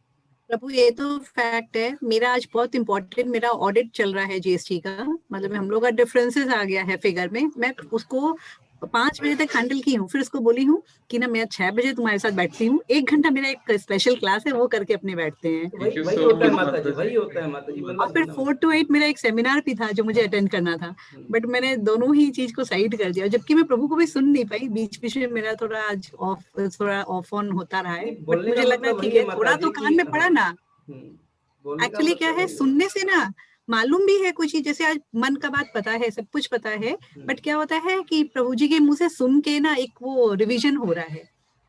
प्रभु ये तो फैक्ट है। मेरा आज बहुत इंपॉर्टेंट मेरा ऑडिट चल रहा है जीएसटी का, मतलब हम लोग का डिफरेंसेस आ गया है फिगर में। मैं उसको 5 बजे तक हैंडल की हूँ, फिर उसको बोली हूँ कि ना मैं 6 बजे तुम्हारे साथ बैठती हूँ, 1 घंटा मेरा एक स्पेशल क्लास है वो करके अपने बैठते हैं। तो थैंक यू वही सो होता है मच माता जी, माता वही जी, होता है थैंक माता यू जी, सो मच। और मतलब फिर 4 to 8 मेरा एक सेमिनार भी था जो मुझे अटेंड करना था, बट मैंने दोनों ही चीज को साइड कर दिया, जबकि मैं प्रभु को भी सुन नहीं पाई। बीच बीच में मेरा थोड़ा आज थोड़ा ऑफ ऑन होता रहा है, नहीं, बट बोलने का मुझे लगा मतलब ठीक वही है है माता थोड़ा जी तो कि कान में पड़ा हाँ, ना। बोलने का एक्चुअली क्या मतलब है, वही है। सुनने से ना मालूम भी है कुछ चीज, जैसे आज मन का बात पता है, सब कुछ पता है, बट क्या होता है कि प्रभु जी के मुंह से सुन के ना एक वो रिवीजन हो रहा है,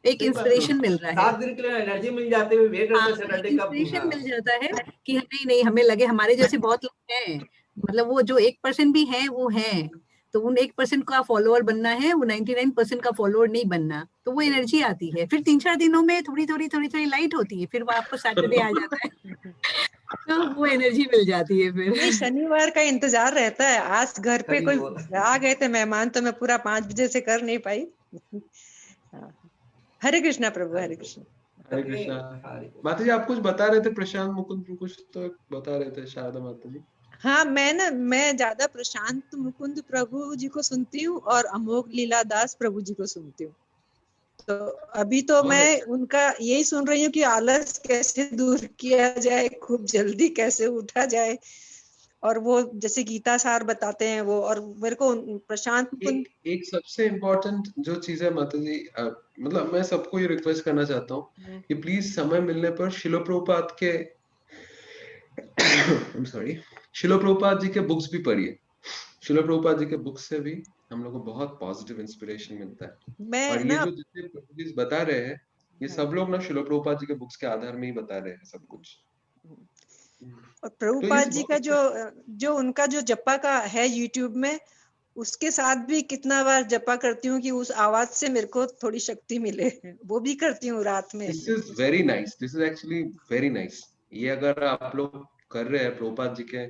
एक सही बात है, इंस्पिरेशन मिल रहा है। 7 दिन के लिए एनर्जी मिल जाती है, वेट हाँ, रहता है सैटरडे का। इंस्पिरेशन हाँ, मिल जाता है कि नहीं नहीं हमें लगे हमारे जैसे बहुत लोग हैं, मतलब वो जो 1% भी है वो है, तो उन 1% का फॉलोअर बनना है, वो 99% का फॉलोअर नहीं बनना, तो वो एनर्जी आती है। फिर 3-4 दिनों में थोड़ी थोड़ी थोड़ी थोड़ी लाइट होती है, फिर वापस सैटरडे आ जाता है तो वो एनर्जी मिल जाती है नहीं, फिर। शनिवार का इंतजार रहता है। आज घर पे सही कोई बोल। आ गए थे मेहमान, तो मैं पूरा 5 बजे से कर नहीं पाई। हाँ, हरे कृष्णा प्रभु, हरे कृष्णा। हरे अपने कृष्णा। हाँ, माता जी आप कुछ बता रहे थे, प्रशांत मुकुंद कुछ तो बता रहे थे शारदा माता जी। हाँ, मैं ज्यादा प्रशांत मुकुंद प्रभु जी को सुनती हूँ और अमोघ लीला दास प्रभु जी को सुनती हूँ। तो अभी तो बहुत मैं अच्छा। उनका यही सुन रही हूँ कि आलस कैसे दूर किया जाए, खूब जल्दी कैसे उठा जाए, और वो जैसे गीता सार बताते हैं वो। और मेरे को प्रशांत मुकुंद, एक सबसे इम्पोर्टेंट जो चीज है माता जी, मतलब मैं सबको ये रिक्वेस्ट करना चाहता हूँ कि प्लीज समय मिलने पर शिलो प्रभुपाद के सॉरी, शिलो प्रभुपाद जी के बुक्स भी पढ़िए। शिलो प्रभुपाद जी के बुक्स से भी हम लोग को बहुत पॉजिटिव इंस्पिरेशन मिलता है। मैं और ये ना, जो जितने प्रभु जी बता रहे हैं, ये हाँ, सब लोग ना शिलो प्रभुपाद जी के बुक्स के आधार में ही बता रहे हैं सब कुछ। और तो ये प्रभुपाद जी बहुत का अच्छा जो उनका जो जपा का है यूट्यूब में, उसके साथ भी कितना बार जपा करती हूँ कि उस आवाज से मेरे को थोड़ी शक्ति मिले। वो भी करती हूँ रात में। This is very nice, this is actually very nice. ये अगर आप लोग कर रहे हैं प्रभुपाद जी के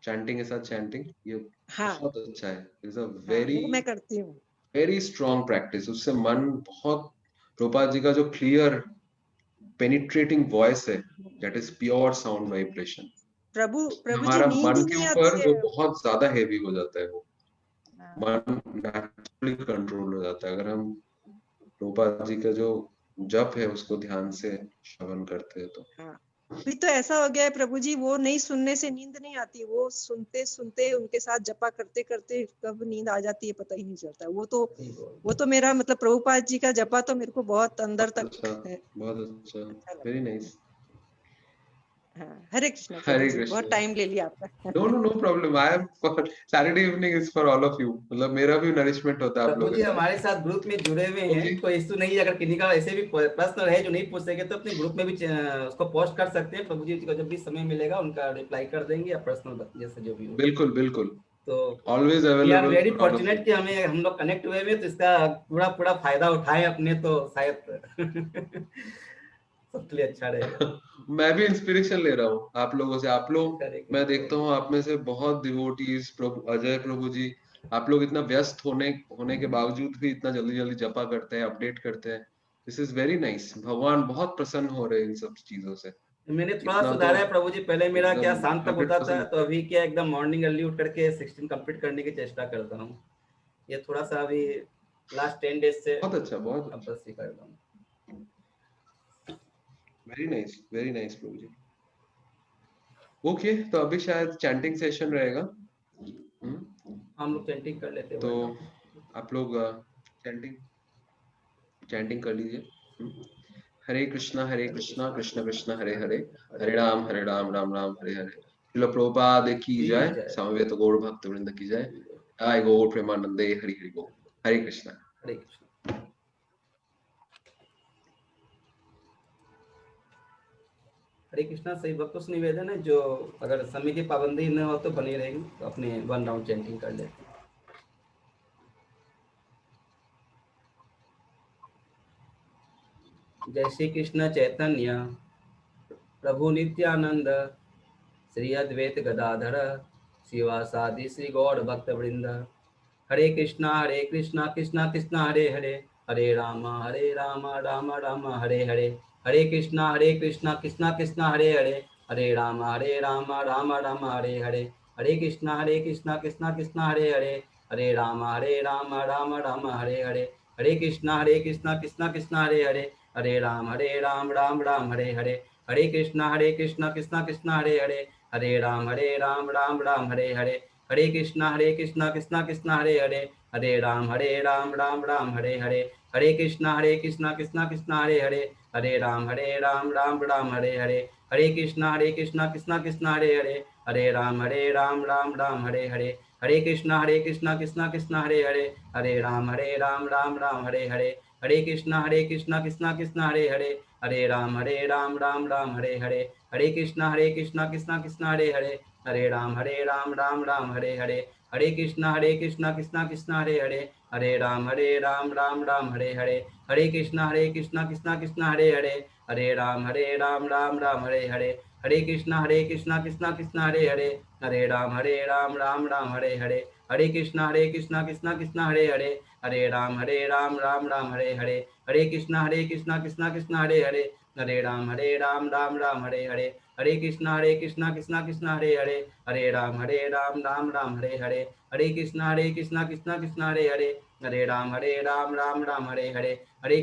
चैंटिंग के साथ चैंटिंग, ये हाँ बहुत अच्छा है। इज अ हाँ, वेरी वो मैं करती हूँ। Very strong practice. उससे मन बहुत, प्रभुपाद जी का जो क्लियर पेनिट्रेटिंग वॉइस है, that is pure sound vibration, प्रभु जी हमारा नींद मन ही के नहीं ऊपर आती वो है। बहुत ज्यादा हेवी हो जाता है। वो हाँ, मन नेचुरली कंट्रोल हो जाता है अगर हम प्रभुपाद जी का जो जप है उसको ध्यान से श्रवण करते हैं तो। हाँ। अभी तो ऐसा हो गया है प्रभु जी, वो नहीं सुनने से नींद नहीं आती, वो सुनते सुनते उनके साथ जपा करते करते कब नींद आ जाती है पता ही नहीं चलता। वो तो मेरा मतलब प्रभुपाद जी का जपा तो मेरे को बहुत अंदर बहुत तक अच्छा, है, बहुत अच्छा, अच्छा लगता वेरी है। नाइस। हाँ, हरे कृष्णा प्रभु हरे जी, बहुत कृष्ण। टाइम ले लिया आपका। No no no problem, I am for Saturday evening is for all of you, मतलब मेरा भी नरिशमेंट होता है आप प्रभु लोगों जी के हमारे साथ। साथ ग्रुप में जुड़े हुए हैं, ओके, कोई इशू नहीं है। अगर किसी का ऐसे भी प्रश्न है जो नहीं पूछ सके तो अपने ग्रुप में भी उसको पोस्ट कर सकते हैं। प्रभु जी को जब भी समय मिलेगा उनका रिप्लाई कर देंगे, या पर्सनल जैसे जो भी हो। बिल्कुल बिल्कुल, तो always we are available very for all of you. Fortunate कि हमें हम लोग कनेक्ट हुए हैं, तो इसका पूरा पूरा फायदा उठाए अपने, तो शायद सबके लिए अच्छा रहेगा। मैं भी इंस्पिरेशन ले रहा हूँ आप लोगों से। आप लोग, करेक्ट मैं देखता हूँ आप में से बहुत डिवोटीज, प्रभु अजय प्रभु जी, आप लोग इतना व्यस्त होने के बावजूद भी इतना जल्दी जल्दी जपा करते हैं, अपडेट करते हैं। This is very nice. भगवान बहुत प्रसन्न हो रहे हैं इन सब चीजों से। मैंने थोड़ा इतना तो सुधारा है प्रभु जी। पहले मेरा क्या एकदम शाम तक होता था, 100%। तो अभी क्या एकदम मॉर्निंग अर्ली उठ करके 16 कंप्लीट करने की चेष्टा करता हूँ। ये थोड़ा सा अभी लास्ट 10 डेज से बहुत अच्छा, बहुत अब अच्छा, बस ही कर रहा हूँ। वेरी नाइस प्रभु जी। ओके, तो अभी शायद चैंटिंग सेशन रहेगा। हम लोग चैंटिंग कर लेते हैं तो वरना। आप लोग चैंटिंग चैंटिंग कर लीजिए। हरे कृष्णा कृष्ण कृष्ण हरे हरे, हरे राम राम राम हरे हरे। श्रील प्रभुपाद की जय, समवेत गौर भक्त वृंद की जय, जय गौर प्रेमानंदे, हरि हरि बोल। हरे कृष्णा। हरे कृष्ण। हरे कृष्णा। सही भक्तों से निवेदन है, जो अगर समय की पाबंदी न हो तो बनी रहेगी, तो अपने 1 राउंड चैंटिंग कर लेते हैं। जय श्री कृष्ण चैतन्य प्रभु नित्यानंद, श्री अद्वैत गदाधर शिवासादि श्री गौर भक्त वृंद। हरे कृष्णा कृष्णा कृष्णा हरे हरे, हरे राम राम राम हरे हरे। हरे कृष्णा कृष्णा कृष्णा हरे हरे, हरे राम राम राम हरे हरे। हरे कृष्णा कृष्णा कृष्णा हरे हरे, हरे राम राम राम हरे हरे। हरे कृष्णा कृष्णा हरे हरे, हरे राम राम हरे हरे। हरे कृष्णा कृष्णा हरे हरे, हरे राम राम हरे हरे। हरे कृष्णा कृष्णा हरे हरे, हरे राम राम हरे हरे। हरे कृष्णा कृष्णा हरे हरे, हरे राम राम हरे हरे। हरे कृष्णा कृष्णा हरे हरे, हरे राम राम हरे हरे। हरे कृष्णा कृष्णा हरे हरे, हरे राम राम हरे हरे। हरे कृष्णा कृष्णा हरे हरे, हरे राम राम हरे हरे। हरे कृष्णा कृष्णा हरे हरे, हरे राम राम हरे हरे। हरे कृष्णा कृष्णा हरे हरे, हरे राम राम हरे हरे। हरे कृष्णा कृष्णा हरे हरे, हरे राम राम हरे हरे। हरे कृष्णा कृष्णा हरे हरे, हरे राम राम हरे हरे। हरे कृष्णा कृष्णा हरे हरे, हरे राम राम हरे हरे। हरे कृष्णा कृष्णा हरे हरे, हरे राम राम हरे हरे। हरे कृष्णा कृष्णा हरे हरे, हरे राम राम हरे हरे। हरे कृष्णा कृष्णा हरे हरे, हरे राम राम हरे हरे। हरे कृष्णा कृष्णा हरे हरे, हरे राम राम हरे हरे। हरे कृष्णा कृष्णा हरे हरे, हरे राम राम हरे हरे। हरे कृष्णा कृष्णा हरे हरे, हरे राम राम हरे हरे। हरे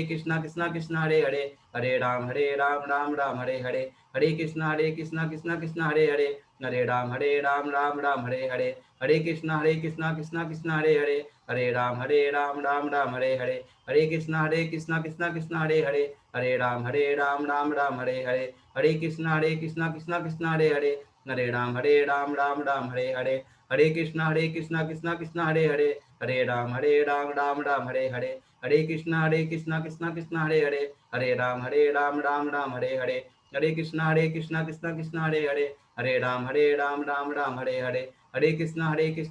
कृष्णा कृष्णा हरे हरे, हरे राम राम हरे हरे। हरे कृष्णा कृष्णा हरे हरे, हरे राम राम हरे हरे। हरे कृष्णा कृष्णा हरे हरे, हरे राम राम हरे हरे। हरे कृष्णा कृष्णा हरे हरे, हरे राम राम हरे हरे। हरे कृष्णा कृष्णा हरे हरे, हरे राम राम हरे हरे। हरे कृष्णा कृष्णा हरे हरे, हरे राम राम हरे हरे। हरे कृष्णा कृष्णा हरे हरे, हरे राम राम हरे हरे। हरे कृष्णा कृष्णा हरे हरे, हरे राम राम हरे हरे। हरे कृष्णा कृष्णा हरे हरे, हरे राम राम हरे हरे। हरे कृष्णा कृष्णा हरे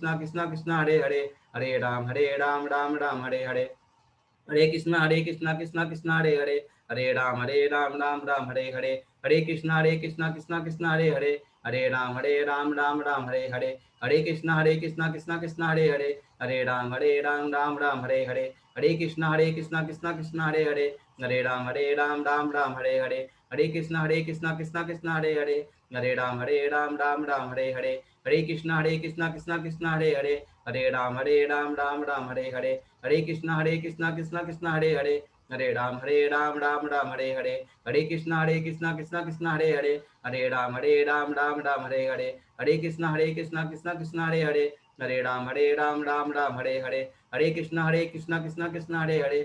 हरे, हरे राम राम हरे हरे। हरे कृष्णा कृष्णा हरे हरे, हरे राम राम हरे हरे। हरे कृष्णा कृष्णा हरे हरे, हरे राम राम हरे हरे। हरे कृष्णा कृष्णा हरे हरे, हरे राम राम हरे हरे। हरे कृष्णा कृष्णा हरे हरे, हरे राम राम हरे हरे। हरे कृष्णा कृष्णा हरे हरे, हरे राम राम हरे हरे। हरे कृष्णा कृष्णा हरे हरे,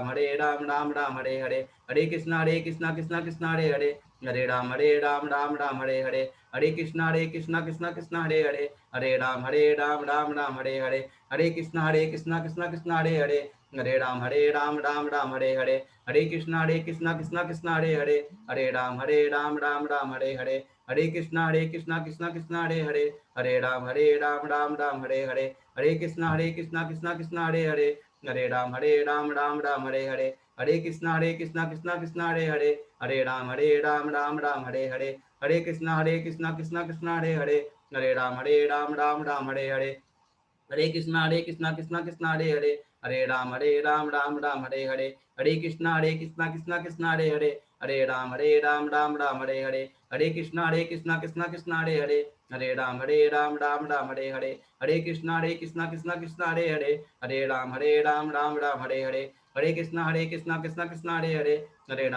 हरे राम राम हरे हरे। हरे कृष्णा कृष्णा हरे हरे, हरे राम राम हरे हरे। हरे कृष्णा कृष्णा हरे हरे, हरे राम राम हरे हरे। हरे कृष्णा कृष्णा हरे हरे, हरे राम राम हरे हरे। हरे कृष्णा कृष्णा हरे हरे, हरे राम राम हरे हरे। हरे कृष्णा कृष्णा हरे हरे, हरे राम राम हरे हरे। हरे कृष्णा कृष्णा हरे हरे, हरे राम राम हरे हरे। हरे कृष्णा कृष्णा हरे हरे, हरे राम राम हरे हरे। हरे कृष्णा कृष्णा हरे हरे, हरे राम राम हरे हरे। हरे कृष्णा कृष्णा हरे हरे, हरे राम राम हरे हरे। हरे कृष्णा कृष्णा हरे हरे, हरे राम राम हरे हरे। हरे कृष्णा कृष्णा हरे हरे, हरे राम राम हरे हरे। हरे कृष्णा कृष्णा हरे हरे, हरे राम राम हरे हरे। हरे कृष्णा कृष्णा हरे हरे, हरे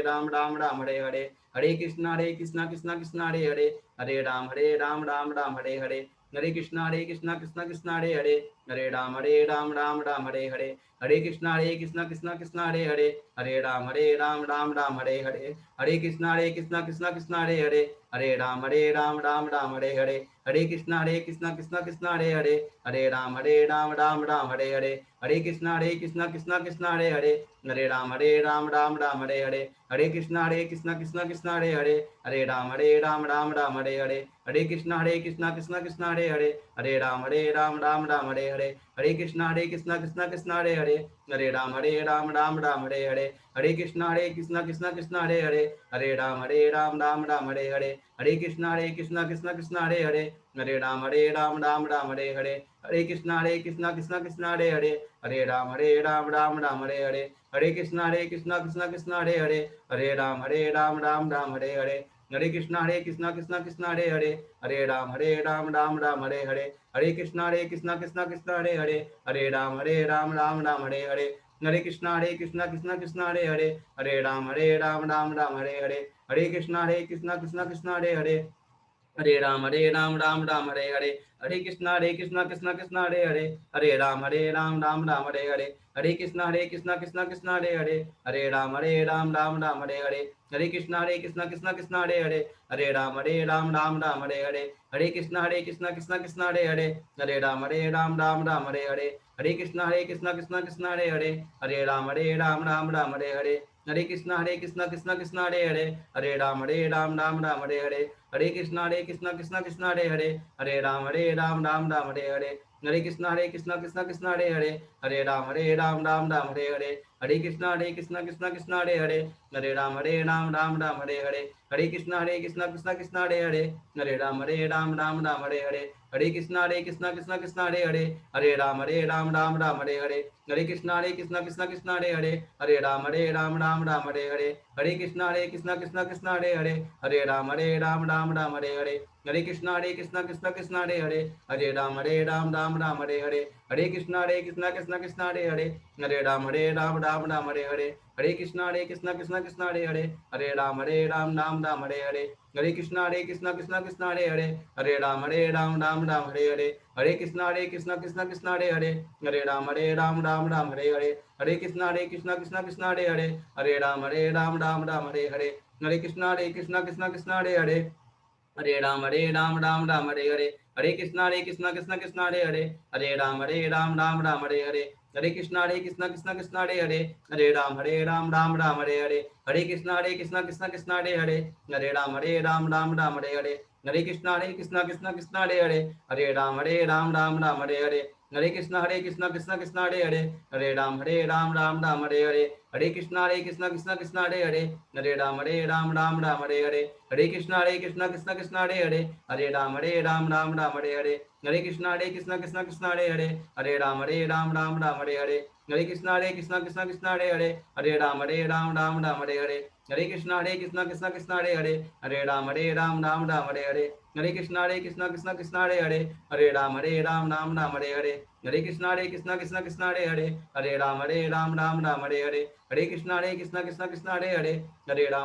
राम राम हरे हरे। हरे कृष्णा कृष्णा हरे हरे, हरे राम राम हरे हरे। हरे कृष्णा कृष्णा कृष्णा हरे हरे, हरे राम राम राम हरे हरे, हरे कृष्णा कृष्णा कृष्णा हरे हरे, हरे राम राम राम हरे हरे, हरे कृष्णा कृष्णा कृष्णा हरे हरे, हरे राम राम हरे हरे, हरे कृष्णा कृष्णा हरे हरे, हरे राम राम हरे हरे, हरे कृष्णा कृष्णा हरे हरे, हरे राम राम हरे हरे, हरे कृष्णा कृष्णा हरे हरे, हरे राम राम हरे हरे, हरे कृष्णा कृष्णा हरे हरे, हरे राम राम हरे हरे, हरे कृष्णा कृष्णा हरे हरे, हरे राम राम हरे हरे, हरे कृष्णा कृष्णा हरे हरे, हरे राम राम हरे हरे, हरे कृष्णा कृष्णा हरे हरे, हरे राम राम हरे हरे, हरे कृष्णा कृष्णा हरे हरे, हरे राम राम हरे हरे, हरे कृष्णा कृष्णा हरे हरे, हरे राम राम हरे हरे, हरे कृष्णा कृष्णा हरे हरे, हरे राम राम हरे हरे, हरे कृष्णा कृष्णा हरे हरे, हरे राम राम हरे हरे, हरे कृष्णा कृष्णा हरे हरे, हरे राम राम हरे हरे, हरे कृष्णा कृष्णा हरे हरे, हरे राम राम हरे हरे, हरे कृष्णा कृष्णा हरे हरे, हरे राम राम हरे हरे, हरे कृष्णा कृष्णा हरे हरे, हरे राम राम हरे हरे, हरे कृष्णा कृष्णा हरे हरे, हरे राम राम हरे हरे, हरे कृष्णा कृष्णा हरे हरे, हरे राम राम हरे हरे, हरे कृष्णा कृष्णा हरे हरे, हरे राम राम हरे हरे, हरे कृष्णा कृष्णा हरे हरे, हरे राम राम हरे हरे, हरे कृष्णा कृष्णा हरे हरे, हरे राम राम हरे हरे, हरे कृष्णा कृष्णा हरे हरे, हरे राम राम हरे हरे, हरे कृष्णा कृष्णा हरे हरे, हरे राम राम हरे हरे, हरे कृष्णा कृष्णा हरे हरे, हरे राम राम हरे हरे, हरे कृष्णा कृष्णा हरे हरे, हरे राम राम हरे हरे, हरे कृष्णा कृष्णा हरे हरे, हरे राम राम हरे हरे, हरे कृष्णा कृष्णा हरे हरे, हरे राम राम हरे हरे, हरे कृष्णा कृष्णा हरे हरे, हरे राम राम हरे हरे, हरे कृष्णा कृष्णा हरे हरे, हरे राम राम हरे हरे, हरे कृष्णा कृष्णा हरे हरे, हरे राम राम हरे हरे, हरे कृष्णा कृष्णा हरे हरे, हरे राम राम हरे हरे, हरे कृष्णा कृष्णा हरे हरे, हरे राम राम हरे हरे, हरे कृष्णा कृष्णा हरे हरे, हरे राम राम हरे हरे, हरे कृष्णा कृष्णा हरे हरे, हरे राम राम हरे हरे, हरे कृष्णा कृष्णा हरे हरे, हरे राम राम हरे हरे, हरे कृष्णा कृष्णा हरे हरे, हरे राम राम हरे हरे, हरे कृष्णा कृष्णा हरे हरे, हरे राम राम हरे हरे, हरे कृष्णा कृष्णा हरे हरे, हरे राम राम हरे हरे, हरे कृष्णा कृष्णा हरे हरे, हरे राम राम हरे हरे, हरे कृष्णा कृष्णा हरे हरे, हरे राम राम हरे हरे, हरे कृष्णा कृष्णा हरे हरे, हरे राम राम हरे हरे, हरे कृष्णा कृष्णा हरे हरे, हरे राम राम हरे हरे, हरे कृष्णा कृष्णा हरे हरे, हरे राम राम हरे हरे, हरे कृष्णा कृष्णा हरे हरे, हरे राम राम हरे हरे, हरे कृष्णा कृष्णा हरे हरे, हरे राम राम हरे हरे, हरे कृष्णा कृष्णा हरे हरे, हरे राम राम हरे हरे, हरे कृष्णा कृष्णा हरे हरे, हरे राम राम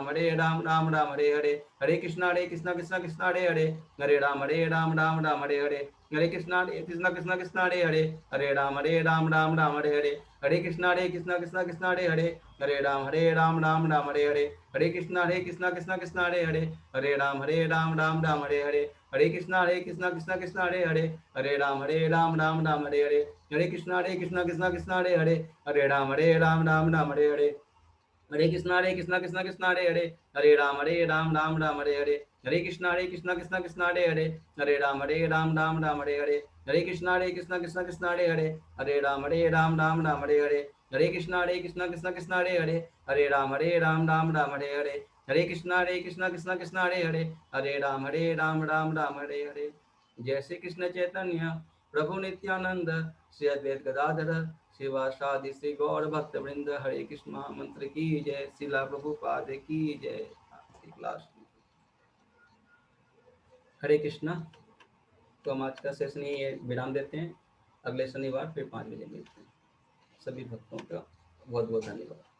हरे हरे, हरे कृष्णा कृष्णा हरे हरे, हरे राम राम हरे हरे, हरे कृष्णा कृष्णा हरे हरे, हरे राम राम हरे हरे, हरे कृष्णा कृष्णा हरे हरे, हरे राम राम हरे हरे, हरे कृष्णा कृष्णा हरे हरे, हरे राम राम हरे हरे, हरे कृष्णा कृष्णा हरे हरे, हरे राम राम हरे हरे, हरे कृष्णा कृष्णा हरे हरे, हरे राम राम हरे हरे, हरे कृष्णा कृष्णा हरे हरे, हरे राम राम हरे हरे, हरे कृष्णा कृष्णा हरे हरे, हरे राम राम हरे हरे, हरे कृष्णा कृष्णा हरे हरे, हरे राम राम हरे हरे, हरे कृष्णा कृष्णा हरे हरे, हरे राम राम हरे हरे, हरे कृष्णा कृष्णा हरे हरे, हरे राम राम हरे हरे। जय श्री कृष्ण चैतन्य प्रभु नित्यानंद श्री अद्वैत गदाधर शिवासादि श्री गौर भक्त वृंद, हरे कृष्ण मंत्र की जय, शिला प्रभुपाद की जय। हरे कृष्णा। तो हम आज का सेशन ये विराम देते हैं, अगले शनिवार फिर 5 बजे मिलते हैं। सभी भक्तों का बहुत बहुत धन्यवाद।